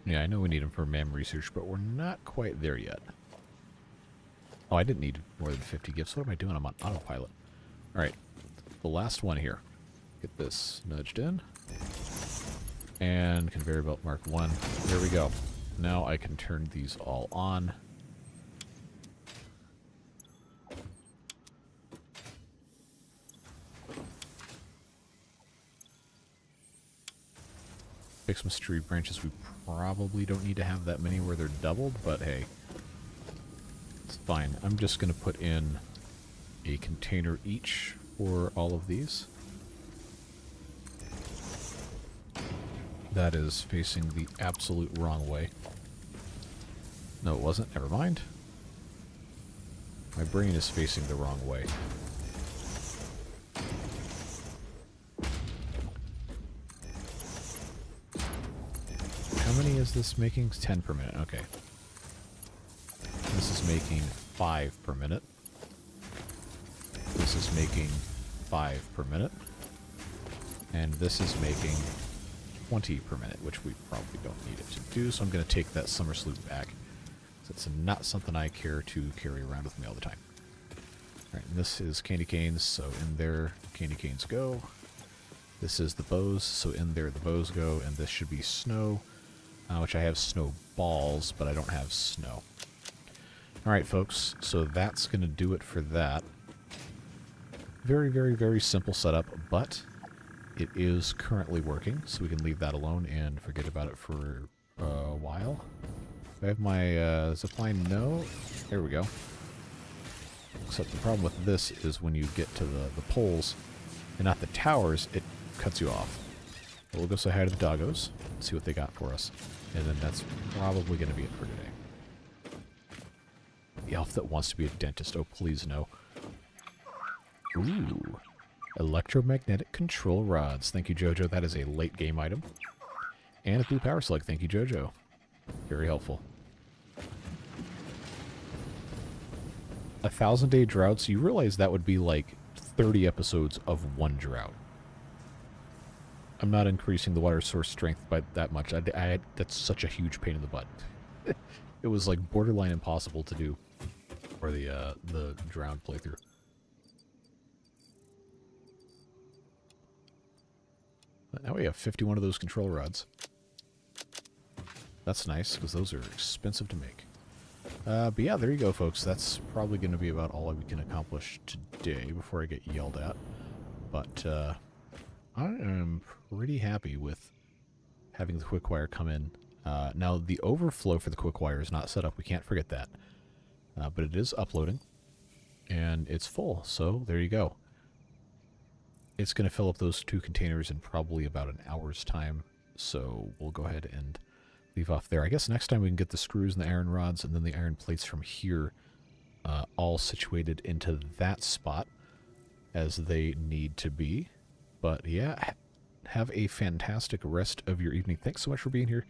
Yeah, I know we need them for MAM research, but we're not quite there yet. Oh, I didn't need more than 50 gifts. What am I doing? I'm on autopilot. Alright, the last one here. Get this nudged in. And conveyor belt mark 1. There we go. Now I can turn these all on. FICSMAS tree branches, we probably don't need to have that many where they're doubled, but hey, it's fine. I'm just going to put in a container each for all of these. That is facing the absolute wrong way. No, it wasn't. Never mind. My brain is facing the wrong way. How many is this making? 10 per minute. Okay. This is making 5 per minute. This is making 5 per minute. And this is making 20 per minute, which we probably don't need it to do, so I'm going to take that summer sloop back. It's not something I care to carry around with me all the time. Alright, and this is candy canes, so in there, candy canes go. This is the bows, so in there the bows go, and this should be snow, which I have snow balls, but I don't have snow. Alright, folks, so that's going to do it for that. Very, very, very simple setup, but it is currently working, so we can leave that alone and forget about it for a while. Do I have my zipline? No. There we go. Except the problem with this is when you get to the poles, and not the towers, it cuts you off. But we'll go say hi to the doggos, see what they got for us. And then that's probably going to be it for today. The elf that wants to be a dentist. Oh, please no. Ooh. Electromagnetic control rods. Thank you, Jojo. That is a late game item. And a blue power slug. Thank you, Jojo. Very helpful. 1,000-day droughts. You realize that would be like 30 episodes of one drought. I'm not increasing the water source strength by that much. That's such a huge pain in the butt. It was like borderline impossible to do for the drowned playthrough. But now we have 51 of those control rods. That's nice, because those are expensive to make. But yeah, there you go, folks. That's probably going to be about all we can accomplish today before I get yelled at. But I am pretty happy with having the Quickwire come in. Now, the overflow for the Quickwire is not set up. We can't forget that. But it is uploading, and it's full. So there you go. It's going to fill up those 2 containers in probably about an hour's time. So we'll go ahead and leave off there. I guess next time we can get the screws and the iron rods and then the iron plates from here all situated into that spot as they need to be. But yeah, have a fantastic rest of your evening. Thanks so much for being here.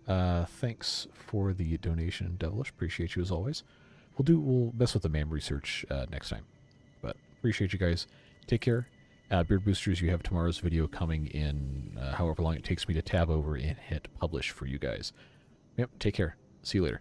Thanks for the donation, Devilish. Appreciate you as always. We'll mess with the MAM research next time. But appreciate you guys. Take care. Beard Boosters, you have tomorrow's video coming in however long it takes me to tab over and hit publish for you guys. Yep, take care. See you later.